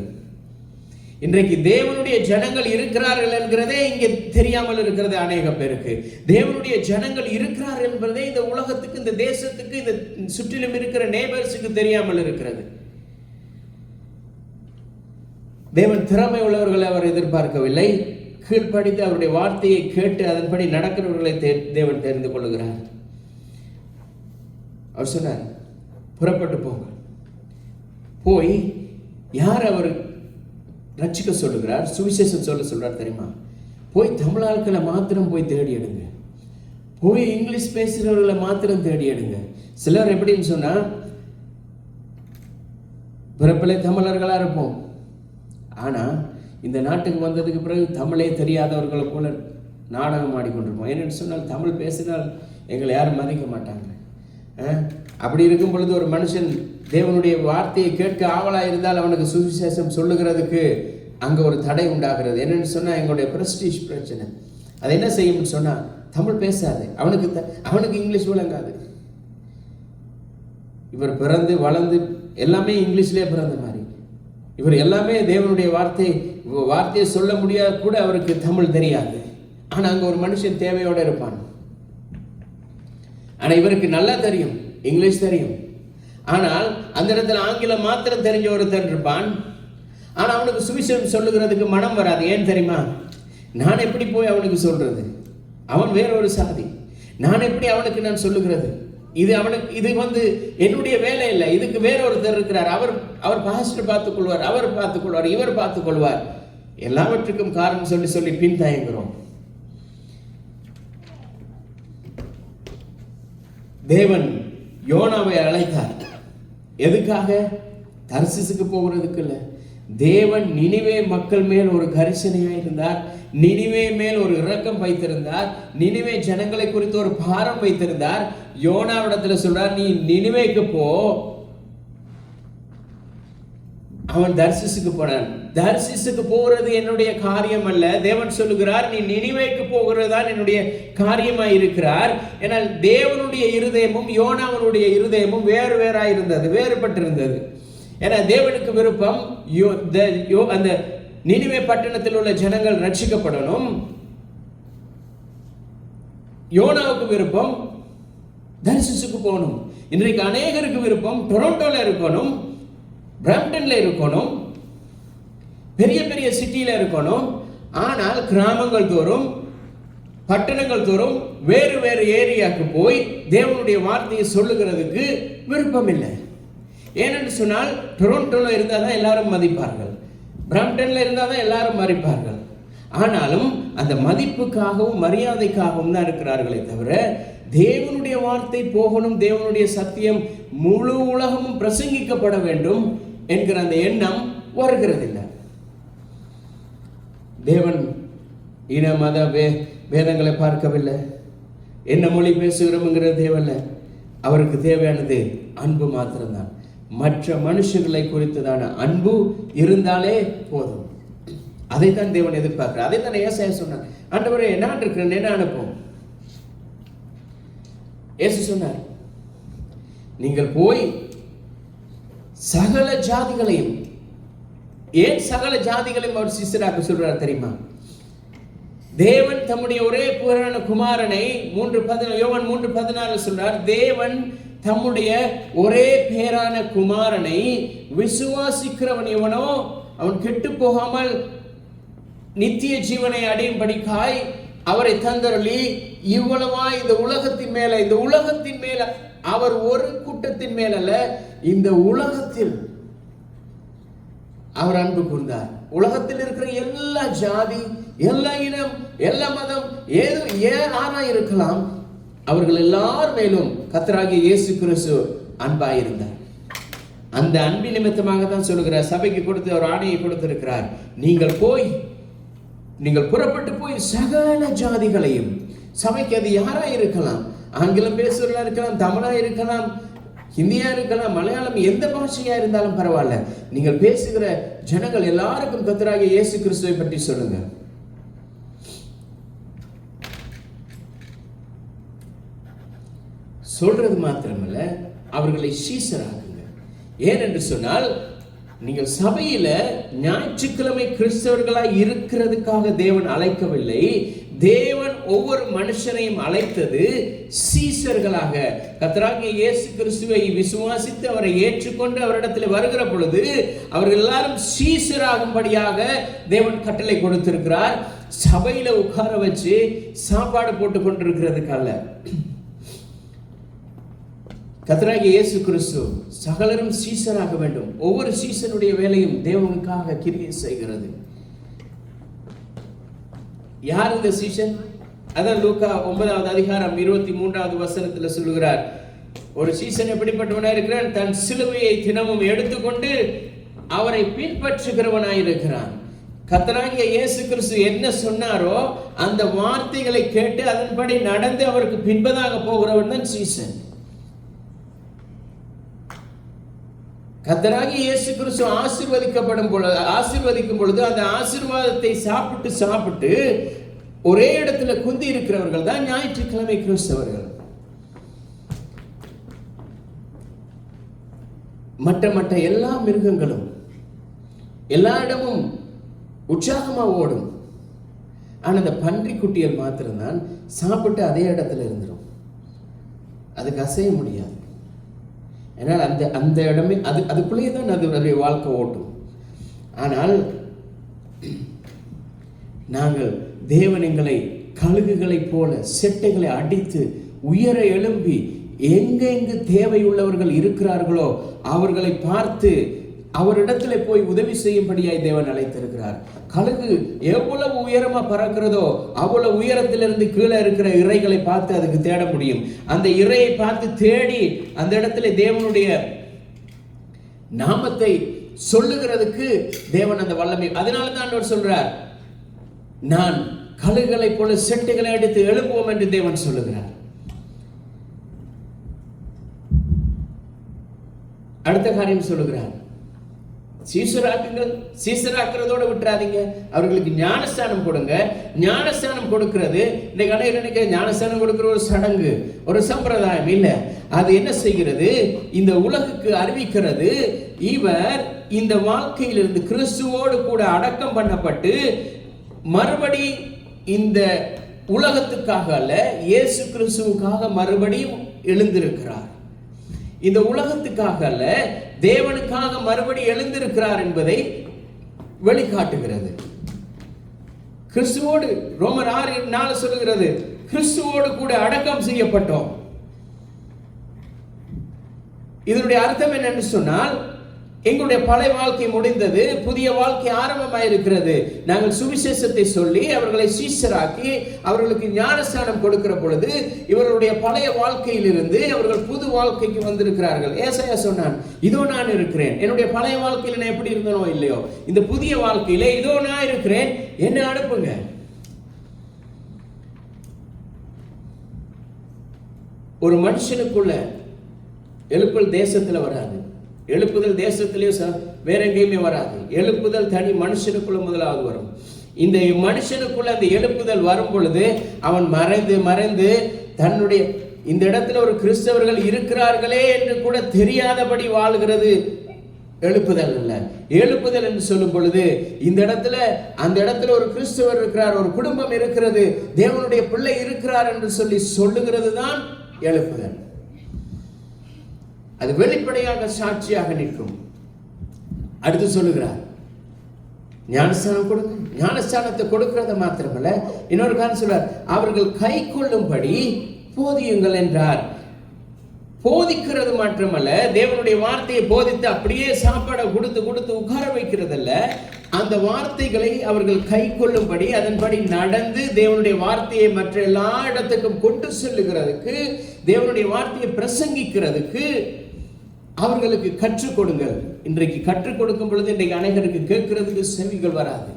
இன்றைக்கு தேவனுடைய ஜனங்கள் இருக்கிறார்கள் என்கிறதே இங்கே தெரியாமல் இருக்கிறது அநேக பேருக்கு. தேவனுடைய ஜனங்கள் இருக்கிறார்கள் என்பதே இந்த உலகத்துக்கு, இந்த தேசத்துக்கு, இந்த சுற்றிலும் இருக்கிற நேபர்ஸுக்கு தெரியாமல் இருக்கிறது. தேவன் திறமை உள்ளவர்களை அவர் எதிர்பார்க்கவில்லை. கீழ்ப்படித்து அவருடைய வார்த்தையை கேட்டு அதன்படி நடக்கிறவர்களை தேவன் தெரிந்து கொள்கிறார். அவர் சொன்னார், புறப்பட்டு போங்க. போய் யார் அவர் ரட்சிக்க சொல்லுகிறார், சுவிசேஷம் சொல்றார் தெரியுமா? போய் தமிழ் ஆட்களை மாத்திரம் போய் தேடி எடுங்க. போய் இங்கிலீஷ் பேசுகிறவர்களை மாத்திரம் தேடி எடுங்க. சிலர் எப்படின்னு சொன்னா, பிறப்பிலே தமிழர்களா இருப்போம், ஆனா இந்த நாட்டுக்கு வந்ததுக்கு பிறகு தமிழே தெரியாதவர்களை போல நாடகம் ஆடிக்கொண்டிருப்போம். ஏன்னு சொன்னால் தமிழ் பேசினால் எங்களை யாரும் மதிக்க மாட்டாங்க. அப்படி இருக்கும் பொழுது ஒரு மனுஷன் தேவனுடைய வார்த்தையை கேட்க ஆவலா இருந்தால் அவனுக்கு சுவிசேஷம் சொல்லுகிறதுக்கு அங்க ஒரு தடை உண்டாகிறது. என்னன்னு சொன்னா எங்களுடைய பிரஸ்டீஜ் பிரச்சனை. அது என்ன செய்யும்னு சொன்னா, தமிழ் பேசாது, அவனுக்கு இங்கிலீஷ் விளங்காது. இவர் பிறந்து வளர்ந்து எல்லாமே இங்கிலீஷ்லேயே பிறந்த மாதிரி, இவர் எல்லாமே தேவனுடைய வார்த்தையை சொல்ல முடியாது கூட அவருக்கு தமிழ் தெரியாது. ஆனா அங்க ஒரு மனுஷன் தேவையோட இருப்பான். ஆனா இவருக்கு நல்லா தெரியும், இங்கிலீஷ் தெரியும். ஆனால் அந்த இடத்துல ஆங்கிலம் மாத்திரம் தெரிஞ்ச ஒருத்தன் இருப்பான். ஆனா அவனுக்கு சுவிசேஷம் சொல்லுகிறதுக்கு மனம் வராது. ஏன் தெரியுமா? நான் எப்படி போய் அவனுக்கு சொல்றது? அவன் வேற ஒரு சாதி, நான் எப்படி அவனுக்கு நான் சொல்லுகிறது? இது என்னுடைய வேலை இல்லை. இதுக்கு வேற ஒருத்தர் இருக்கிறார், அவர் பாஸ்டர் பார்த்துக் கொள்வார், அவர் பார்த்துக் கொள்வார், இவர் பார்த்துக் கொள்வார். எல்லாவற்றுக்கும் காரணம் சொல்லி சொல்லி பின்தயங்குறோம். தேவன் யோனாவை அழைத்தார். எதுக்காக? தர்சிசுக்கு போகிறதுக்கு இல்லை. தேவன் நினிவே மக்கள் மேல் ஒரு கரிசனையா இருந்தார். நினிவே மேல் ஒரு இரக்கம் வைத்திருந்தார். நினிவே ஜனங்களை குறித்து ஒரு பாரம் வைத்திருந்தார். யோனாவிடத்துல சொல்றார், நீ நினிவேக்கு போ. அவன் தர்சிசுக்கு போனான். தர்சிசுக்கு போகிறது என்னுடைய காரியம் அல்ல. தேவன் சொல்லுகிறார், நீ நினிவேக்கு போகிறது தான் என்னுடைய காரியமாய் இருக்கிறார். ஏனால் தேவனுடைய இருதயமும் யோனாவனுடைய இருதயமும் வேறு வேறாய் இருந்தது, வேறுபட்டிருந்தது. ஏன்னா தேவனுக்கு விருப்பம் அந்த நினிவே பட்டணத்தில் உள்ள ஜனங்கள் ரட்சிக்கப்படணும். யோனாவுக்கு விருப்பம் தர்சிசுக்கு போகணும். இன்றைக்கு அநேகருக்கு விருப்பம் டொரண்டோல இருக்கணும், பிரம்டன்ல இருக்கணும், பெரிய பெரிய சிட்டியில இருக்கணும். ஆனால் கிராமங்கள் தோறும், பட்டணங்கள் தோறும், வேறு வேறு ஏரியாவுக்கு போய் தேவனுடைய வார்த்தையை சொல்லுகிறதுக்கு விருப்பம் இல்லை. ஏனென்று சொன்னால் டொரண்டோல இருந்தால் தான் எல்லாரும் மதிப்பார்கள், பிரம்டன்ல இருந்தால் தான் எல்லாரும் மதிப்பார்கள். ஆனாலும் அந்த மதிப்புக்காகவும் மரியாதைக்காகவும் தான் இருக்கிறார்களே தவிர தேவனுடைய வார்த்தை போகணும், தேவனுடைய சத்தியம் முழு உலகமும் பிரசங்கிக்கப்பட வேண்டும் என்கிற அந்த எண்ணம் வருகிறதில்லை. தேவன் இன மத வேதங்களை பார்க்கவில்லை, என்ன மொழி பேசுகிறோம்ங்கிற தேவையில்லை. அவருக்கு தேவையானது அன்பு மாத்திரம்தான். மற்ற மனுஷர்களை குறித்ததான அன்பு இருந்தாலே போதும். அதைத்தான் தேவன் எதிர்பார்க்கிறார். அதைத்தான் ஏசாயா சொன்னார், ஆண்டவரே நான் இருக்கிறேன், என்ன அனுப்பும். இயேசு சொன்னார், நீங்கள் போய் சகல ஜாதிகளையும், ஏன் சகல ஜாதிகளையும் அவர் சிஷ்யராக்க சொல்றார் தெரியுமா? தேவன் தம்முடைய ஒரே பேரான குமாரனை யோவான் 3:14 சொல்றார், தேவன் தம்முடைய ஒரே பேரான குமாரனை விசுவாசிக்கிறவன் எவனோ அவன் கெட்டு போகாமல் நித்திய ஜீவனை அடையும்படிக்காய் அவரை தந்தருளி இவ்வளவாய் இந்த உலகத்தின் மேல அவர் ஒரு கூட்டத்தின் மேல் அல்ல, இந்த உலகத்தில் அவர் அன்பு கூர்ந்தார். உலகத்தில் இருக்கிற எல்லா ஜாதி, எல்லா இனம், எல்லா மதம், யாரா இருக்கலாம், அவர்கள் எல்லார் மேலும் கர்த்தராகிய இயேசு கிறிஸ்து அன்பாயிருந்தார். அந்த அன்பின் நிமித்தமாக தான் சொல்லுகிறார், சபைக்கு கொடுத்து ஒரு ஆணையை கொடுத்திருக்கிறார், நீங்கள் புறப்பட்டு போய் சகல ஜாதிகளையும், சபைக்கு அது யாரா இருக்கலாம், ஆங்கிலம் பேசுறவர்களா இருக்கலாம், தமிழா இருக்கலாம், ஹிந்தியா இருக்கலாம், மலையாளம், எந்த பாஷையா இருந்தாலும் பரவாயில்ல, நீங்கள் பேசுகிற ஜனங்கள் எல்லாருக்கும் கர்த்தராகிய இயேசு கிறிஸ்துவை பற்றி சொல்லுங்க. சொல்றது மாத்திரமல்ல, அவர்களை சீஷராக்குங்க. ஏனென்று சொன்னால், நீங்கள் சபையில ஞாயிற்றுக்கிழமை கிறிஸ்தவர்களாய் இருக்கிறதுக்காக தேவன் அழைக்கவில்லை. தேவன் ஒவ்வொரு மனுஷனையும் அழைத்தது சீஷர்களாக. கர்த்தராகிய இயேசு கிறிஸ்துவை விசுவாசித்து அவரை ஏற்றுக்கொண்டு அவரிடத்தில் வருகிற பொழுது அவர்கள் எல்லாரும் சீஷராகும்படியாக தேவன் கட்டளை கொடுத்திருக்கிறார். சபையில உட்கார வச்சு சாப்பாடு போட்டு கொண்டிருக்கிறதுக்கு அல்ல. கர்த்தராகிய இயேசு கிறிஸ்து சகலரும் சீஷராக வேண்டும். ஒவ்வொரு சீஷனுடைய வேலையும் தேவனுக்காக கிரியை செய்கிறது. யார் இந்த சீஷன்? அதான் லூக்கா 9:23 சொல்லுகிறார், ஒரு சீஷன் எப்படிப்பட்டவனாய் இருக்கிறான்? தன் சிலுவையை தினமும் எடுத்துக்கொண்டு அவரை பின்பற்றுகிறவனாய் இருக்கிறான். கர்த்தராகிய இயேசு கிறிஸ்து என்ன சொன்னாரோ அந்த வார்த்தைகளை கேட்டு அதன்படி நடந்து அவருக்கு பின்பதாக போகிறவன் தான் சீஷன். கர்த்தராகிய இயேசு கிறிஸ்து ஆசீர்வதிக்கும் பொழுது அந்த ஆசீர்வாதத்தை சாப்பிட்டு ஒரே இடத்துல குந்தி இருக்கிறவர்கள் தான் ஞாயிற்றுக்கிழமை கிறிஸ்தவர்கள். மற்ற எல்லா மிருகங்களும் எல்லா இடமும் உற்சாகமா ஓடும். ஆனா அந்த பன்றி குட்டிகள் மாத்திரம்தான் சாப்பிட்டு அதே இடத்துல இருந்துடும், அதுக்கு அசைய முடியாது. ஏன்னால் அந்த இடமே அதுக்குள்ளேயே தான் அதனுடைய வாழ்க்கை ஓட்டும். ஆனால் நாங்கள் தேவன் எங்களை கழுகுகளைப் போல செட்டைகளை அடித்து உயர எழும்பி எங்கெங்கு தேவையுள்ளவர்கள் இருக்கிறார்களோ அவர்களை பார்த்து அவரிடத்துல போய் உதவி செய்யும்படியாய் தேவன் அழைத்திருக்கிறார். கழுகு எவ்வளவு உயரமா பறக்கிறதோ அவ்வளவு உயரத்திலிருந்து கீழே இருக்கிற இறைகளை பார்த்து அதுக்கு தேட முடியும். அந்த இறையை பார்த்து தேடி அந்த இடத்துல தேவனுடைய நாமத்தை சொல்லுகிறதுக்கு தேவன் அந்த வல்லமை. அதனால தான் அவர் சொல்றார், நான் கழுகுகளை போல செட்டைகளை அடித்து எழுப்புவோம் என்று தேவன் சொல்லுகிறார். அடுத்த காரியம் சொல்லுகிறார், சீசராக்குறதோட விட்டுறாதீங்க, அவர்களுக்கு ஞானஸ்தானம் கொடுங்க. ஞானஸ்தானம் கொடுக்கிறது இன்னைக்கு அனைவருக்கு ஞானஸ்தானம் கொடுக்கிற ஒரு சடங்கு, ஒரு சம்பிரதாயம் இல்ல. அது என்ன செய்கிறது? இந்த உலகுக்கு அறிவிக்கிறது, இவர் இந்த வாழ்க்கையிலிருந்து கிறிஸ்துவோடு கூட அடக்கம் பண்ணப்பட்டு மறுபடி இந்த உலகத்துக்காக அல்ல, இயேசு கிறிஸ்துவுக்காக மறுபடியும் எழுந்திருக்கிறார். இந்த உலகத்துக்காக அல்ல, தேவனுக்காக மறுபடி எழுந்திருக்கிறார் என்பதை வெளிக்காட்டுகிறது. கிறிஸ்துவோடு ரோமர் 6:4 சொல்லுகிறது, கிறிஸ்துவோடு கூட அடக்கம் செய்யப்பட்டோம். இதனுடைய அர்த்தம் என்னன்னு சொன்னால், எங்களுடைய பழைய வாழ்க்கை முடிந்தது, புதிய வாழ்க்கை ஆரம்பமாயிருக்கிறது. நாங்கள் சுவிசேஷத்தை சொல்லி அவர்களை சீஷராக்கி அவர்களுக்கு ஞானஸ்நானம் கொடுக்கிற பொழுது இவர்களுடைய பழைய வாழ்க்கையிலிருந்து அவர்கள் புது வாழ்க்கைக்கு வந்திருக்கிறார்கள். ஏசாயா சொன்னான், இதோ நான் இருக்கிறேன், என்னுடைய பழைய வாழ்க்கையில் நான் எப்படி இருந்தனோ இல்லையோ, இந்த புதிய வாழ்க்கையில இதோ நான் இருக்கிறேன், என்ன அனுப்புங்க. ஒரு மனுஷனுக்குள்ள எழுப்புதல் தேசத்துல வராது, எழுப்புதல் தேசத்திலேயும் வேற எங்கேயுமே வராது. எழுப்புதல் தனி மனுஷனுக்குள்ள முதலாவது வரும். இந்த மனுஷனுக்குள்ள அந்த எழுப்புதல் வரும் பொழுது அவன் மறைந்து மறைந்து தன்னுடைய இந்த இடத்துல ஒரு கிறிஸ்தவர்கள் இருக்கிறார்களே என்று கூட தெரியாதபடி வாழ்கிறது எழுப்புதல் அல்ல. எழுப்புதல் என்று சொல்லும் பொழுது இந்த இடத்துல அந்த இடத்துல ஒரு கிறிஸ்தவர் இருக்கிறார், ஒரு குடும்பம் இருக்கிறது, தேவனுடைய பிள்ளை இருக்கிறார் என்று சொல்லி சொல்லுகிறது தான் எழுப்புதல். அது வெளிப்படையாக சாட்சியாக நிற்கும். அடுத்து சொல்லுகிறார், ஞானஸ்தானம் கொடுங்க. ஞானஸ்தானத்தை கொடுக்கிறது மாத்திரமல்ல, இன்னொரு காரணம் சொல்றார், அவர்கள் கை கொள்ளும்படி போதியுங்கள் என்றார். போதிக்கிறது மாத்திரமல்ல, தேவனுடைய வார்த்தையை போதித்து அப்படியே சாப்பாடை கொடுத்து கொடுத்து உட்கார வைக்கிறதல்ல, அந்த வார்த்தைகளை அவர்கள் கை கொள்ளும்படி அதன்படி நடந்து தேவனுடைய வார்த்தையை மற்ற எல்லா இடத்துக்கும் கொண்டு செல்லுகிறதுக்கு, தேவனுடைய வார்த்தையை பிரசங்கிக்கிறதுக்கு அவர்களுக்கு கற்றுக் கொடுங்கள். இன்றைக்கு கற்றுக் கொடுக்கும் பொழுது இன்றைக்கு அனைவருக்கு கேட்கிறதுக்கு செவிகள் வராது.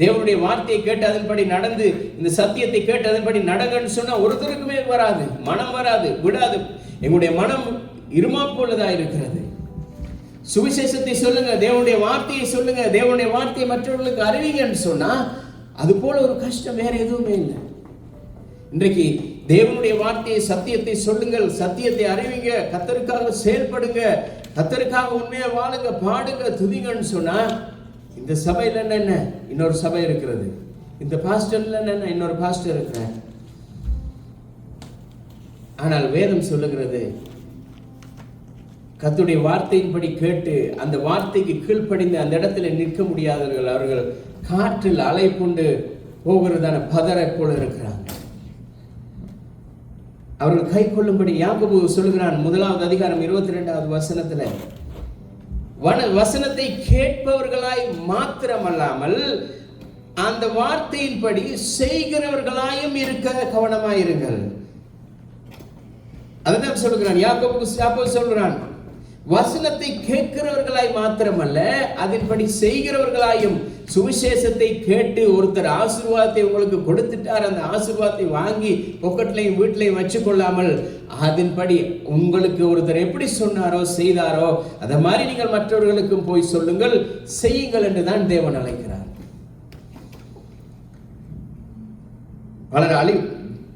தேவனுடைய வார்த்தையை கேட்டு அதன்படி நடந்து இந்த சத்தியத்தை கேட்டு அதன்படி நடங்கன்னு சொன்னா ஒருத்தருக்குமே வராது, மனம் வராது, விடாது. எங்களுடைய மனம் இருமாப்புள்ளதா இருக்கிறது. சுவிசேஷத்தை சொல்லுங்க, தேவனுடைய வார்த்தையை சொல்லுங்க, தேவனுடைய வார்த்தையை மற்றவர்களுக்கு அறிவிங்கன்னு சொன்னா அது போல ஒரு கஷ்டம் வேற எதுவுமே இல்லை. இன்றைக்கு தேவனுடைய வார்த்தையை சத்தியத்தை சொல்லுங்கள், சத்தியத்தை அறிவிங்க, கர்த்தருக்காக செயல்படுங்க, கர்த்தருக்காக உண்மையா வாழுங்க, பாடுங்க, துதிங்கன்னு சொன்னா இந்த சபையில என்ன இன்னொரு சபை இருக்கிறது, இந்த பாஸ்டர்ல என்ன இன்னொரு பாஸ்டர் இருக்கிறார். ஆனால் வேதம் சொல்லுகிறது, கர்த்தருடைய வார்த்தையின்படி கேட்டு அந்த வார்த்தைக்கு கீழ்ப்படிந்து அந்த இடத்துல நிற்க முடியாதவர்கள் அவர்கள் காற்றில் அலை கொண்டு போகிறதான பதரை போல இருக்கிறாங்க. அவர்கள் கை கொள்ளும்படி யாக்கோபு சொல்லுகிறான், 1 அதிகாரம் 22வது வசனத்துல, வசனத்தை கேட்பவர்களாய் மாத்திரமல்லாமல் அந்த வார்த்தையின்படி செய்கிறவர்களாயும் இருக்க கவனமாயிருங்கள். அதுதான் சொல்லுகிறான் யாக்கோபு சொல்கிறான், வசனத்தை கேட்கிறவர்களாய் மாத்திரமல்ல அதன்படி செய்கிறவர்களாயும். சுவிசேஷத்தை கேட்டு ஒருத்தர் ஆசீர்வாதத்தை உங்களுக்கு கொடுத்துட்டார், அந்த ஆசீர்வாதத்தை வாங்கி பொக்கெட்லையும் வீட்டிலையும் வச்சு கொள்ளாமல் அதன்படி உங்களுக்கு ஒருத்தர் எப்படி சொன்னாரோ செய்தாரோ அதை மாதிரி நீங்கள் மற்றவர்களுக்கும் போய் சொல்லுங்கள், செய்யுங்கள் என்றுதான் தேவன் அழைக்கிறார்.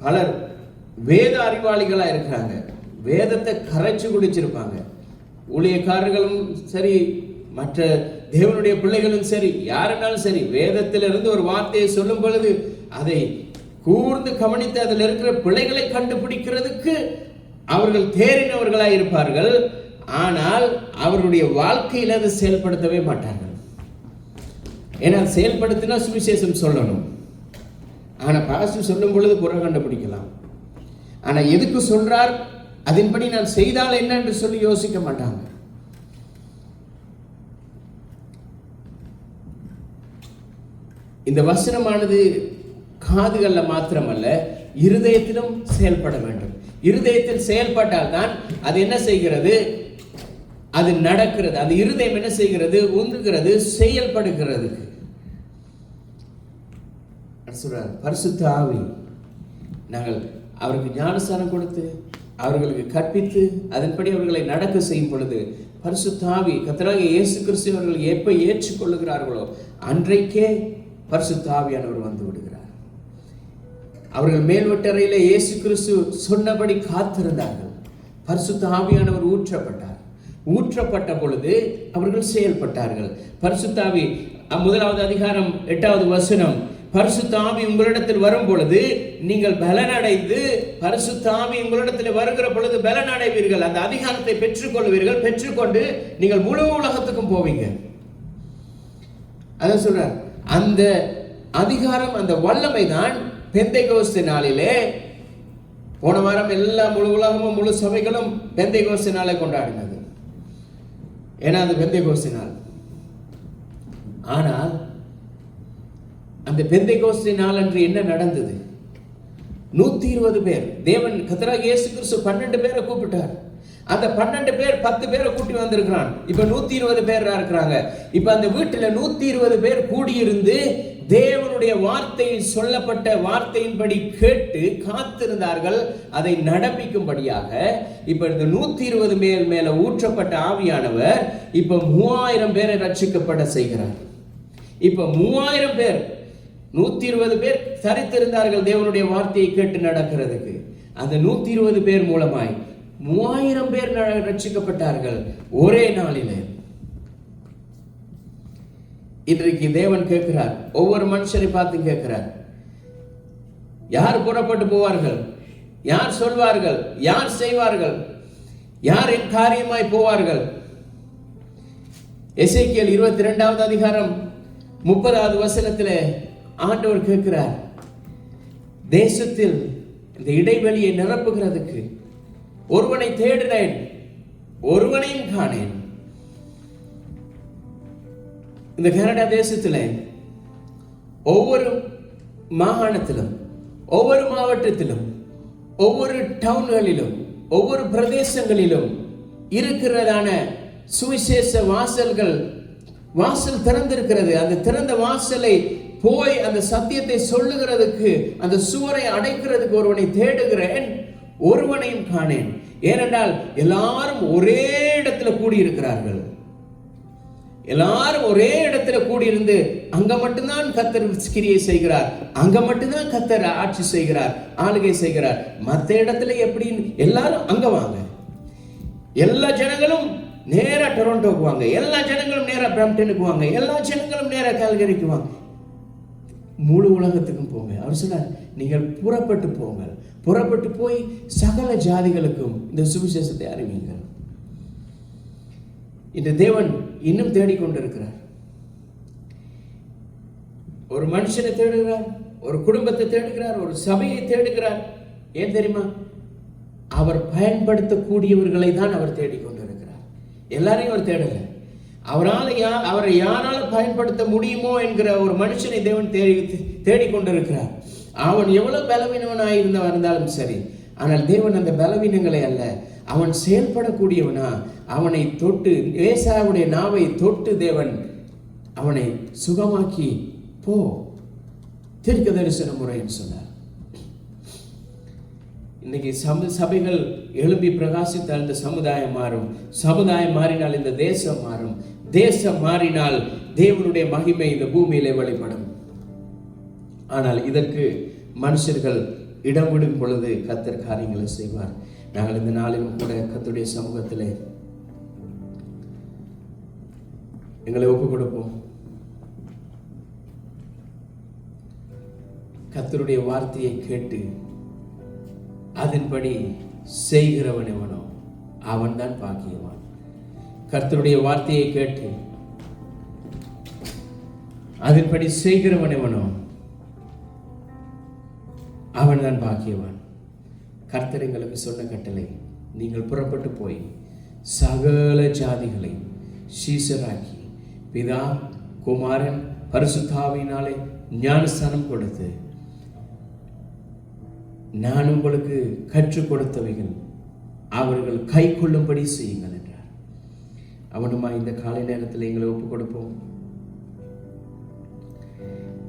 பலர் வேத அறிவாளிகளா இருக்கிறாங்க, வேதத்தை கரைச்சு குடிச்சிருப்பாங்க. ஊழியக்காரர்களும் சரி, மற்ற தேவனுடைய பிள்ளைகளும் சரி, யாருனாலும் சரி, வேதத்திலிருந்து ஒரு வார்த்தையை சொல்லும் பொழுது அதை கூர்ந்து கவனித்து அதில் இருக்கிற பிள்ளைகளை கண்டுபிடிக்கிறதுக்கு அவர்கள் தேறினவர்களாய் இருப்பார்கள். ஆனால் அவருடைய வாழ்க்கையில் அதை செயல்படுத்தவே மாட்டார்கள். ஏன்னா செயல்படுத்தினா சுவிசேஷம் சொல்லணும், ஆனா பாஸ்டர் சொல்லும் பொழுது குறை கண்டுபிடிக்கலாம். ஆனா எதுக்கு சொல்றார், அதன்படி நான் செய்தால் என்ன என்று சொல்லி யோசிக்க மாட்டாங்க. இந்த வசனமானது காதுகள்ல மாத்திரமல்ல இருதயத்திலும் செயல்பட வேண்டும். இருதயத்தில் செயல்பட்டால் தான் அது என்ன செய்கிறது, அது நடக்கிறது. அந்த இருதயம் என்ன செய்கிறது, உந்துகிறது, செயல்படுகிறது. சொல்றார், பரிசுத்த ஆவி நாங்கள் அவருக்கு ஞானஸ்தானம் கொடுத்து அவர்களுக்கு கற்பித்து அதன்படி அவர்களை நடக்க செய்யும் பொழுது பரிசுத்த ஆவி கர்த்தராகிய இயேசு கிறிஸ்து அவர்கள் எப்ப ஏற்றுக்கொள்ளுகிறார்களோ அன்றைக்கே பரிசுத்த ஆவியானவர் வந்து விடுகிறார். அவர்கள் மேல்வட்டறையில இயேசு கிறிஸ்து சொன்னபடி காத்திருந்தார்கள். பரிசுத்த ஆவியானவர் ஊற்றப்பட்டார். ஊற்றப்பட்ட பொழுது அவர்கள் செயல்பட்டார்கள். பரிசுத்த ஆவி 1 அதிகாரம் 8வது வசனம், பரிசுத்த ஆவி உங்களிடத்தில் வரும் பொழுது நீங்கள் பலனடைந்து, பரிசுத்த ஆவி உங்களிடத்தில் வருகிற பொழுது பலனடைவீர்கள், அந்த அதிகாரத்தை பெற்றுக்கொள்வீர்கள். பெற்றுக்கொண்டு நீங்கள் முழு உலகத்துக்கும் போவீங்க. அதான் சொல்றார், அந்த அதிகாரம், அந்த வல்லமை தான் பெந்தைகோஸ்து நாளிலே, போன வாரம் எல்லா முழு உலகமும் முழு சபைகளும் பெந்தைகோஸ்து நாளை கொண்டாடினது. ஏன்னா அது பெந்தைக்கோஸ்து நாள். ஆனால் அந்த பெந்தைக்கோஸ்து நாள் அன்று என்ன நடந்தது? 120 பேர், தேவன் கர்த்தராகிய இயேசு கிறிஸ்து 12 பேரை கூப்பிட்டார். அந்த 12 பேர் 10 பேரை கூட்டி வந்திருக்கிறான். இப்ப 120 பேரா இருக்கிறாங்க. இப்ப அந்த வீட்டுல 120 பேர் கூடியிருந்து தேவனுடைய வார்த்தையில் சொல்லப்பட்ட வார்த்தையின்படி கேட்டு காத்திருந்தார்கள், அதை நடப்பிக்கும்படியாக. இப்ப இந்த 120 பேர் மேல ஊற்றப்பட்ட ஆவியானவர் இப்ப 3000 பேரை ரட்சிக்கப்பட செய்கிறார். இப்ப 3000 பேர், 120 பேர் தரித்திருந்தார்கள் தேவனுடைய வார்த்தையை கேட்டு நடக்கிறதுக்கு. அந்த 120 பேர் மூலமாய் 3000 பேர் ரட்சிக்கப்பட்டார்கள் ஒரே நாளிலே. இன்றைக்கு தேவன் கேட்கிறார், ஒவ்வொரு மனுஷரை பார்த்து கேட்கிறார், யார் புறப்பட்டு போவார்கள், யார் சொல்வார்கள், யார் செய்வார்கள், யார் என் காரியமாய் போவார்கள்? எசேக்கியேல் 22வது அதிகாரம் 30வது வசனத்திலே ஆண்டவர் கேட்கிறார், தேசத்தில் இந்த இடைவெளியை நிரப்புகிறதுக்கு ஒருவனை தேடினேன், ஒருவனையும் காணேன். இந்த கனடா தேசத்தில் ஒவ்வொரு மாகாணத்திலும், ஒவ்வொரு மாவட்டத்திலும், ஒவ்வொரு டவுன்களிலும், ஒவ்வொரு பிரதேசங்களிலும் இருக்கிறதான சுவிசேஷ வாசல் திறந்திருக்கிறது. அந்த திறந்த வாசலை போய் அந்த சத்தியத்தை சொல்லுகிறதுக்கு, அந்த சுவரை அடைக்கிறதுக்கு ஒருவனை தேடுகிறேன், ஒருவனையும் காணேன். ஏனென்றால் எல்லாரும் ஒரே இடத்துல கூடியிருக்கிறார்கள். எல்லாரும் ஒரே இடத்துல கூடியிருந்து அங்க மட்டும்தான் கர்த்தர் கிரியை செய்கிறார், அங்க மட்டும்தான் கர்த்தர் ஆட்சி செய்கிறார், ஆளுகை செய்கிறார். மற்ற இடத்துல எப்படின்னு எல்லாரும் அங்க வாங்க. எல்லா ஜனங்களும் நேரா டொரண்டோக்கு வாங்க, எல்லா ஜனங்களும் நேரா பிரம்டனுக்கு வாங்க, எல்லா ஜனங்களும் நேரா கால்கரிக்கு வாங்க, முழு உலகத்துக்கும் போங்க. அவர் சொன்னார், நீங்கள் புறப்பட்டு போங்கள், புறப்பட்டு போய் சகல ஜாதிகளுக்கும் இந்த சுவிசேஷத்தை அறிவியுங்கள். இந்த தேவன் இன்னும் தேடிக்கொண்டிருக்கிறார். ஒரு மனுஷனை தேடுகிறார், ஒரு குடும்பத்தை தேடுகிறார், ஒரு சபையை தேடுகிறார். ஏன் தெரியுமா? அவர் பயன்படுத்தக்கூடியவர்களை தான் அவர் தேடிக்கொண்டிருக்கிறார். எல்லாரையும் அவர் தேடல. அவரை யாரால பயன்படுத்த முடியுமோ என்கிற ஒரு மனுஷனை தேவன் தேடிக்கொண்டிருக்கிறார். அவன் எவ்வளவு பலவீனவனாய் இருந்தாலும் சரி, ஆனால் தேவன் அந்த பலவீனங்களை அல்ல, அவன் செயல்படக்கூடியவனா, அவனை தொட்டு, ஏசாவுடைய நாவை தொட்டு தேவன் அவனை சுகமாக்கி போ, தீர்க்க தரிசன முறைன்னு சொன்னார். இன்னைக்கு சபைகள் எழும்பி பிரகாசித்தால் இந்த சமுதாயம் மாறும், சமுதாயம் மாறினால் இந்த தேசம் மாறும், தேசம் மாறினால் தேவனுடைய மகிமை இந்த பூமியிலே வெளிப்படும். ஆனால் இதற்கு மனுஷர்கள் இடம் விடும் பொழுது கர்த்தர் காரியங்களை செய்வார். நாங்கள் இந்த நாளிலும் கூட கர்த்தருடைய சமூகத்திலே எங்களை ஒப்புக் கொடுப்போம். கர்த்தருடைய வார்த்தையை கேட்டு அதன்படி செய்கிறவன் எவனோ அவன் தான் பாக்கியவான். கர்த்தருடைய வார்த்தையை கேட்டு அதன்படி செய்கிறவன் எவனோ அவன் தான் பாக்கியவான். கர்த்தர் எங்களுக்கு சொன்ன கட்டளை, நீங்கள் புறப்பட்டு போய் சகல ஜாதிகளை சீஷராக்கி பிதா குமாரன் பரிசுத்தாவினாலே ஞானஸ்தானம் கொடுத்து நான் உங்களுக்கு கற்றுக் கொடுத்தவைகள் அவர்கள் கை கொள்ளும்படி செய்யுங்கள் என்றார். அவனுமா இந்த காலை நேரத்தில் எங்களை ஒப்புக் கொடுப்போம்.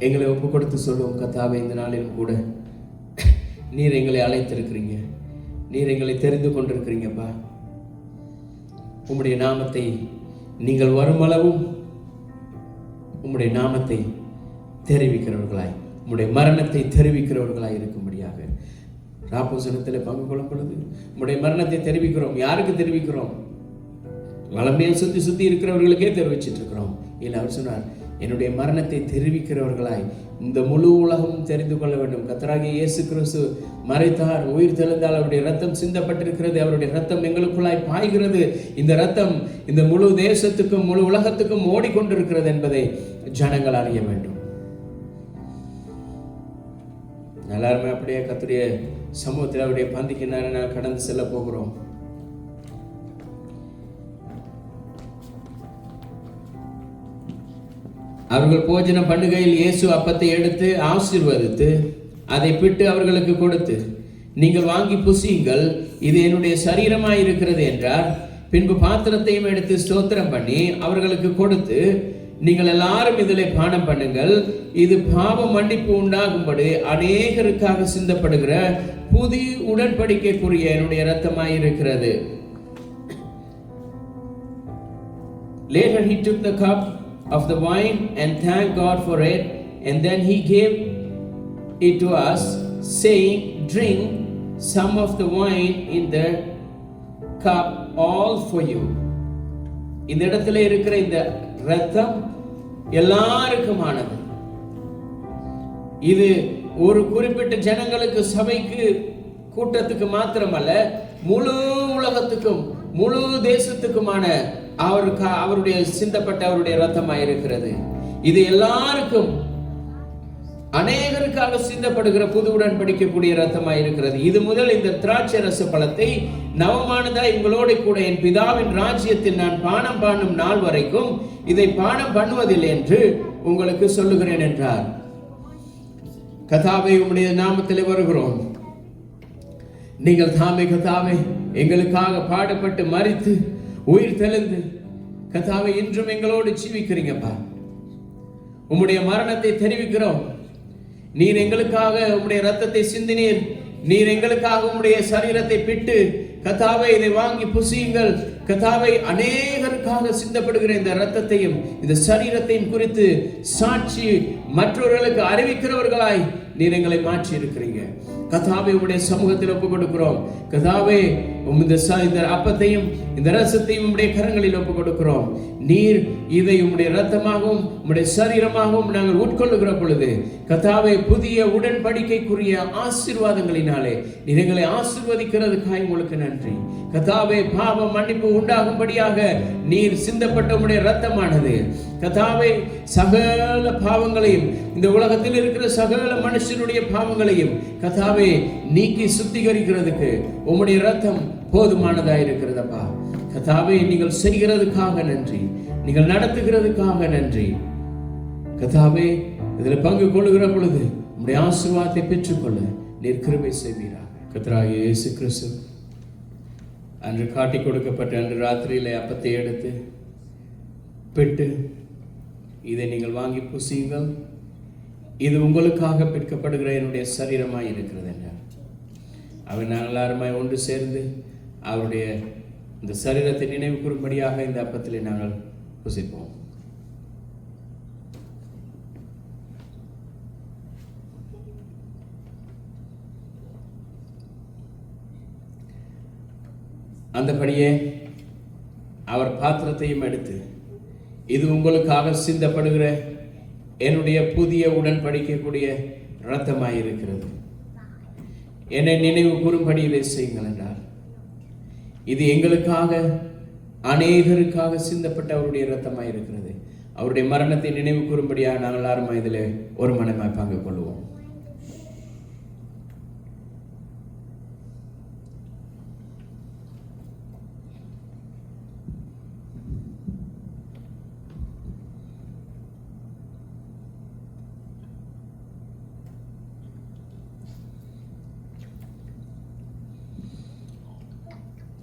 எங்களை ஒப்புக் கொடுத்து சொல்லுவோம், கர்த்தாவே, இந்த நாளிலும் கூட நீர் எங்களை அழைத்திருக்கிறீங்க, நீர் எங்களை தெரிந்து கொண்டிருக்கிறீங்கப்பா. உம்முடைய நாமத்தை நீங்கள் வருமளவும் உம்முடைய நாமத்தை தெரிவிக்கிறவர்களாய், உம்முடைய மரணத்தை தெரிவிக்கிறவர்களாய் இருக்கும்படியாக ராப்போசனத்தில் பங்கு கொள்ளும் பொழுது உம்முடைய மரணத்தை தெரிவிக்கிறோம். யாருக்கு தெரிவிக்கிறோம்? வளமையை சுத்தி இருக்கிறவர்களுக்கே தெரிவிச்சிட்டு இருக்கிறோம். இல்லை, அவர் சொன்னார், என்னுடைய மரணத்தை தெரிவிக்கிறவர்களாய் இந்த முழு உலகம் தெரிந்து கொள்ள வேண்டும். கர்த்தராகிய இயேசு கிறிஸ்து மரித்தார், உயிர் தெழுந்தால், அவருடைய ரத்தம் சிந்தப்பட்டிருக்கிறது, அவருடைய ரத்தம் எங்களுக்குள்ளாய் பாய்கிறது. இந்த ரத்தம் இந்த முழு தேசத்துக்கும் முழு உலகத்துக்கும் ஓடிக்கொண்டிருக்கிறது என்பதை ஜனங்கள் அறிய வேண்டும். எல்லாருமே அப்படியே கர்த்தருடைய சமூகத்தில் அவருடைய பந்திக்கு நேரம் கடந்து செல்ல போகிறோம். அவர்கள் போஜனம் பண்ணுகையில் இயேசு அப்பத்தை எடுத்து ஆசீர்வதித்து அதை பிட்டு அவர்களுக்கு கொடுத்து, நீங்கள் வாங்கி புசியுங்கள், இது என்னுடைய சரீரமாய் இருக்கிறது என்றார். பின்பு பாத்திரத்தையும் எடுத்து ஸ்தோத்திரம் பண்ணி அவர்களுக்கு கொடுத்து, நீங்கள் எல்லாரும் இதிலே பானம் பண்ணுங்கள், இது பாவ மன்னிப்பு உண்டாகும்படி அநேகருக்காக சிந்தப்படுகிற புதிய உடன்படிக்கைக்குரிய என்னுடைய இரத்தமாய் இருக்கிறது. Later he took the cup of the wine and thanked God for it, and then he gave it to us, saying, drink some of the wine in the cup, all for you. இந்த இடத்துல இருக்கிற இந்த இரத்தம் எல்லாருக்குமானது. இது ஒரு குறிப்பிட்ட ஜனங்களுக்கு, சபைக்கு, கூட்டத்துக்கு மாத்திரமல்ல, முழு உலகத்துக்கும் முழு தேசத்துக்குமான அவருடைய சிந்தப்பட்ட அவருடைய இரத்தமாய் இருக்கிறது. இது எல்லாருக்கும் அநேகருக்காக சிந்தப்படுகிற புது உடன்படிக்கக்கூடிய இரத்தமாய் இருக்கிறது. இது முதல் இந்த திராட்சை ரச பழத்தை நவமானதா உங்களோட கூட என் பிதாவின் ராஜ்யத்தில் நான் பானம் பண்ணும் நாள் வரைக்கும் இதை பானம் பண்ணுவதில்லை என்று உங்களுக்கு சொல்லுகிறேன் என்றார். கர்த்தாவே, உம்முடைய நாமத்திலே வருகிறோம். நீங்கள் தாமே கர்த்தாவே எங்களுக்காக பாடுபட்டு மரித்து உயிர் தெளிந்து கர்த்தாவே இன்றும் எங்களோடு ஜீவிக்கிறீங்கப்பா. உம்முடைய மரணத்தை தெரிவிக்கிறோம். நீர் எங்களுக்காக உம்முடைய இரத்தத்தை சிந்தினீர். நீர் எங்களுக்காக உம்முடைய சரீரத்தை பிட்டு கர்த்தாவே இதை வாங்கி புசியுங்கள். கர்த்தாவே, அநேகருக்காக சிந்தப்படுகிற இந்த இரத்தத்தையும் இந்த சரீரத்தையும் குறித்து சாட்சி மற்றவர்களுக்கு அறிவிக்கிறவர்களாய் நீர் எங்களை மாற்றி இருக்கிறீங்க. கர்த்தாவே, உம்முடைய சமூகத்தில் ஒப்புக் கொடுக்கிறோம். கர்த்தாவே, இந்த அப்பத்தையும் இந்த ரசத்தையும் உம்முடைய கரங்களில் ஒப்புக் கொடுக்கிறோம். நீர் இதை உம்முடைய இரத்தமாகவும் உம்முடைய சரீரமாகவும் நாங்கள் உட்கொள்ளுகிற பொழுது கர்த்தாவே, புதிய உடன்படிக்கைக்குரிய ஆசீர்வாதங்களினாலே நீர் எங்களை ஆசீர்வதிக்கிறதுக்காய் உங்களுக்கு நன்றி. கர்த்தாவே, பாவ மன்னிப்பு உண்டாகும்படியாக நீர் சிந்தப்பட்ட உம்முடைய இரத்தமானது கர்த்தாவே சகல பாவங்களையும், இந்த உலகத்தில் இருக்கிற சகல மனுஷனுடைய பாவங்களையும் கர்த்தாவே நீக்கி சுத்திகரிக்கிறதுக்கு உம்முடைய இரத்தம் போதுமானதாக இருக்கிறதப்பா. கர்த்தாவே, நீங்கள் செய்கிறதுக்காக நன்றி, நீங்கள் நடத்துகிறதுக்காக நன்றி. கர்த்தாவே, இதில் பங்கு கொள்ளுகிற பொழுது உம்முடைய ஆசீர்வாதத்தை பெற்றுக்கொள்ள நீர் கிருபை செய்வீராக. கர்த்தராகிய இயேசு கிறிஸ்து அன்று காட்டி கொடுக்கப்பட்ட அன்று ராத்திரியிலே அப்பத்தை எடுத்து பிட்டு, இதை நீங்கள் வாங்கி புசியுங்கள், இது உங்களுக்காக பிற்கப்படுகிற என்னுடைய சரீரமாய் இருக்கிறது என்றார். அவர் நாங்கள் எல்லாருமாய் ஒன்று சேர்ந்து அவருடைய இந்த சரீரத்தை நினைவு கூறும்படியாக இந்த அப்பத்திலே நாங்கள் புசிப்போம். அந்தபடியே அவர் பாத்திரத்தையும் எடுத்து, இது உங்களுக்காக சிந்தப்படுகிற என்னுடைய புதிய உடன்படிக்கக்கூடிய இரத்தமாய் இருக்கிறது, என்னை நினைவு கூறும்படி இதை செய்யுங்கள் என்றார். இது எங்களுக்காக அநேகருக்காக சிந்தப்பட்ட அவருடைய இரத்தமாய் இருக்கிறது. அவருடைய மரணத்தை நினைவு கூறும்படியாக நாங்கள் எல்லாரும் இதில் ஒரு மனமாய் பங்கு கொள்வோம்.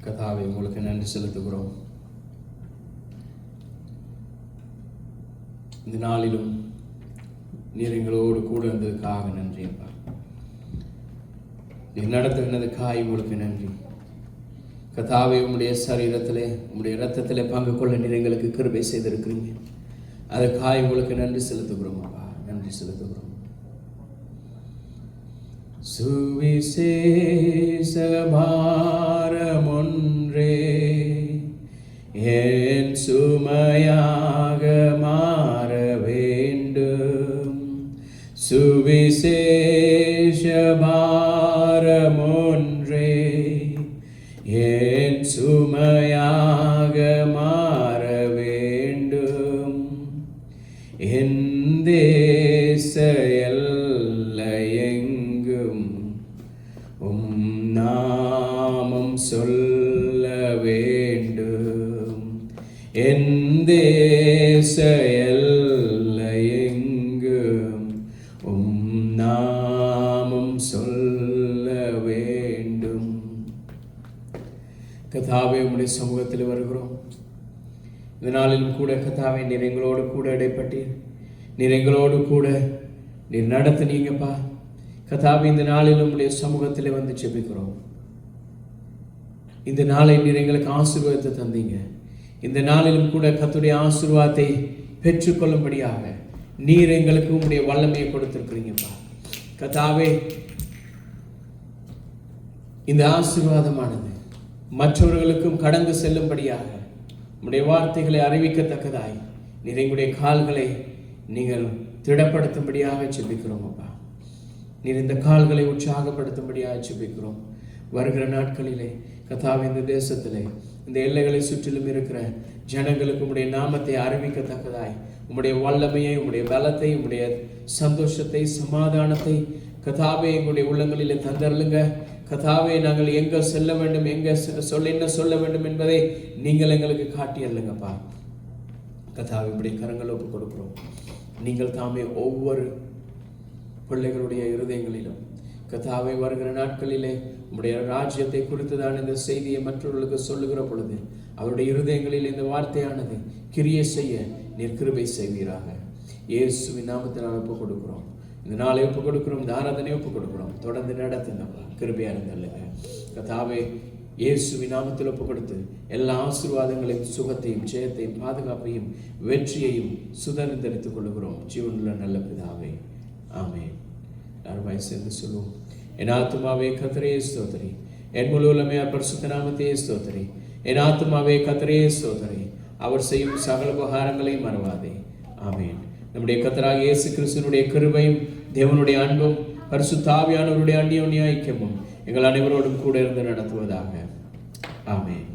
கர்த்தாவே, உங்களுக்கு நன்றி செலுத்துகிறோம். இந்த நாளிலும் நீர் எங்களோடு கூட இருந்ததுக்காக நன்றி அப்பா. நீர் நடத்துகிறதுக்காக உங்களுக்கு நன்றி. கர்த்தாவே, உம்முடைய சரீரத்திலே உம்முடைய இரத்தத்திலே பங்கு கொள்ள நீர் எங்களுக்கு கிருபை செய்திருக்கிறீங்க. அதுக்காக உங்களுக்கு நன்றி செலுத்துகிறோம் அப்பா, நன்றி செலுத்துகிறோம். சுவிசேஷ பாரம் ஒன்றே என் சுமையாக மாற வேண்டும். சுவிசேஷ பாரம் ஒன்றே என் சுமையாக மாற வேண்டும். என் தேச நாமம் சொல்ல வேண்டும். என் தேச எல்லை கர்த்தாவே உம்முடைய சமூகத்தில் வருகிறோம். இந்த நாளிலும் கூட கர்த்தாவே நீர் எங்களோடு கூட இடைப்பட்டீர், நீர் எங்களோடு கூட நீர் நடத்தினீங்கப்பா. கர்த்தாவே இந்த நாளிலும் உம்முடைய சமூகத்தில் வந்து ஜெபிக்கிறோம். இந்த நாளை நீர் எங்களுக்கு ஆசீர்வாதத்தை தந்தீங்க. இந்த நாளிலும் கூட கர்த்தருடைய ஆசீர்வாதத்தை பெற்றுக்கொள்ளும்படியாக நீர் எங்களுக்கு உம்முடைய வல்லமையை கொடுத்திருக்கிறீங்கப்பா. கர்த்தாவே இந்த ஆசீர்வாதமானது மற்றவர்களுக்கும் கடந்து செல்லும்படியாக உம்முடைய வார்த்தைகளை அறிவிக்கத்தக்கதாய் நீர் எங்களுடைய கால்களை நீங்கள் திடப்படுத்தும்படியாக ஜெபிக்கிறோம் அப்பா. நீர் இந்த கால்களை உற்சாகப்படுத்தும்படியாக ஜெபிக்கிறோம். வருகிற நாட்களிலே கர்த்தாவே இந்த தேசத்திலே இந்த எல்லைகளை சுற்றிலும் இருக்கிற ஜனங்களுக்கு உம்முடைய நாமத்தை அறிவிக்கத்தக்கதாய் உம்முடைய வல்லமையை, உம்முடைய பலத்தை, உம்முடைய சந்தோஷத்தை, சமாதானத்தை கர்த்தாவே எங்களுடைய உள்ளங்களிலே தந்தருளுங்க. கர்த்தாவே நாங்கள் எங்கே செல்ல வேண்டும், எங்கே என்ன சொல்ல வேண்டும் என்பதை நீங்கள் எங்களுக்கு காட்டியல்லுங்கப்பா. கர்த்தாவே இப்படி கரங்கள் ஒப்பு கொடுக்கிறோம். நீங்கள் தாமே ஒவ்வொரு பிள்ளைகளுடைய இருதயங்களிலும் கர்த்தாவே வருகிற நாட்களிலே உம்முடைய ராஜ்யத்தை குறித்துதான் இந்த செய்தியை மற்றவர்களுக்கு சொல்லுகிற பொழுது அவருடைய இருதயங்களில் இந்த வார்த்தையானது கிரியை செய்ய நீர் கிருபை செய்வீராக. இயேசுவின் நாமத்தினால் ஒப்பு கொடுக்கிறோம். இந்த நாளை ஒப்பு கொடுக்கிறோம், இந்த ஆராதனை ஒப்பு கொடுக்கிறோம். தொடர்ந்து நடத்துங்கப்பா, கிருபையா இருந்தல்லுங்க கர்த்தாவே. இயேசுவின் நாமத்தில் ஒப்பு கொடுத்து எல்லா ஆசீர்வாதங்களையும், சுகத்தையும், ஜெயத்தையும், பாதுகாப்பையும், வெற்றியையும் சுதந்திரித்துக் கொள்கிறோம் ஜீவனுள்ள நல்ல பிதாவே, ஆமென். எல்லாரும் சேர்ந்து சொல்லுவோம். என் ஆத்துமாவே கர்த்தரையே ஸ்தோத்திரி, என் முழு உள்ளமே பரிசுத்த நாமத்தையே ஸ்தோத்திரி. என் ஆத்துமாவே கர்த்தரையே ஸ்தோத்திரி, அவர் செய்யும் சகல உபகாரங்களையும் மறவாதே. ஆமென். நம்முடைய கர்த்தராகிய இயேசு கிறிஸ்துவினுடைய கிருபையும் தேவனுடைய அன்பும் பரிசுத்த ஆவியானவருடைய அந்யோன்ய ஐக்கியமும் எங்கள் அனைவரோடும் கூட இருந்து நடத்துவதாக. ஆமென்.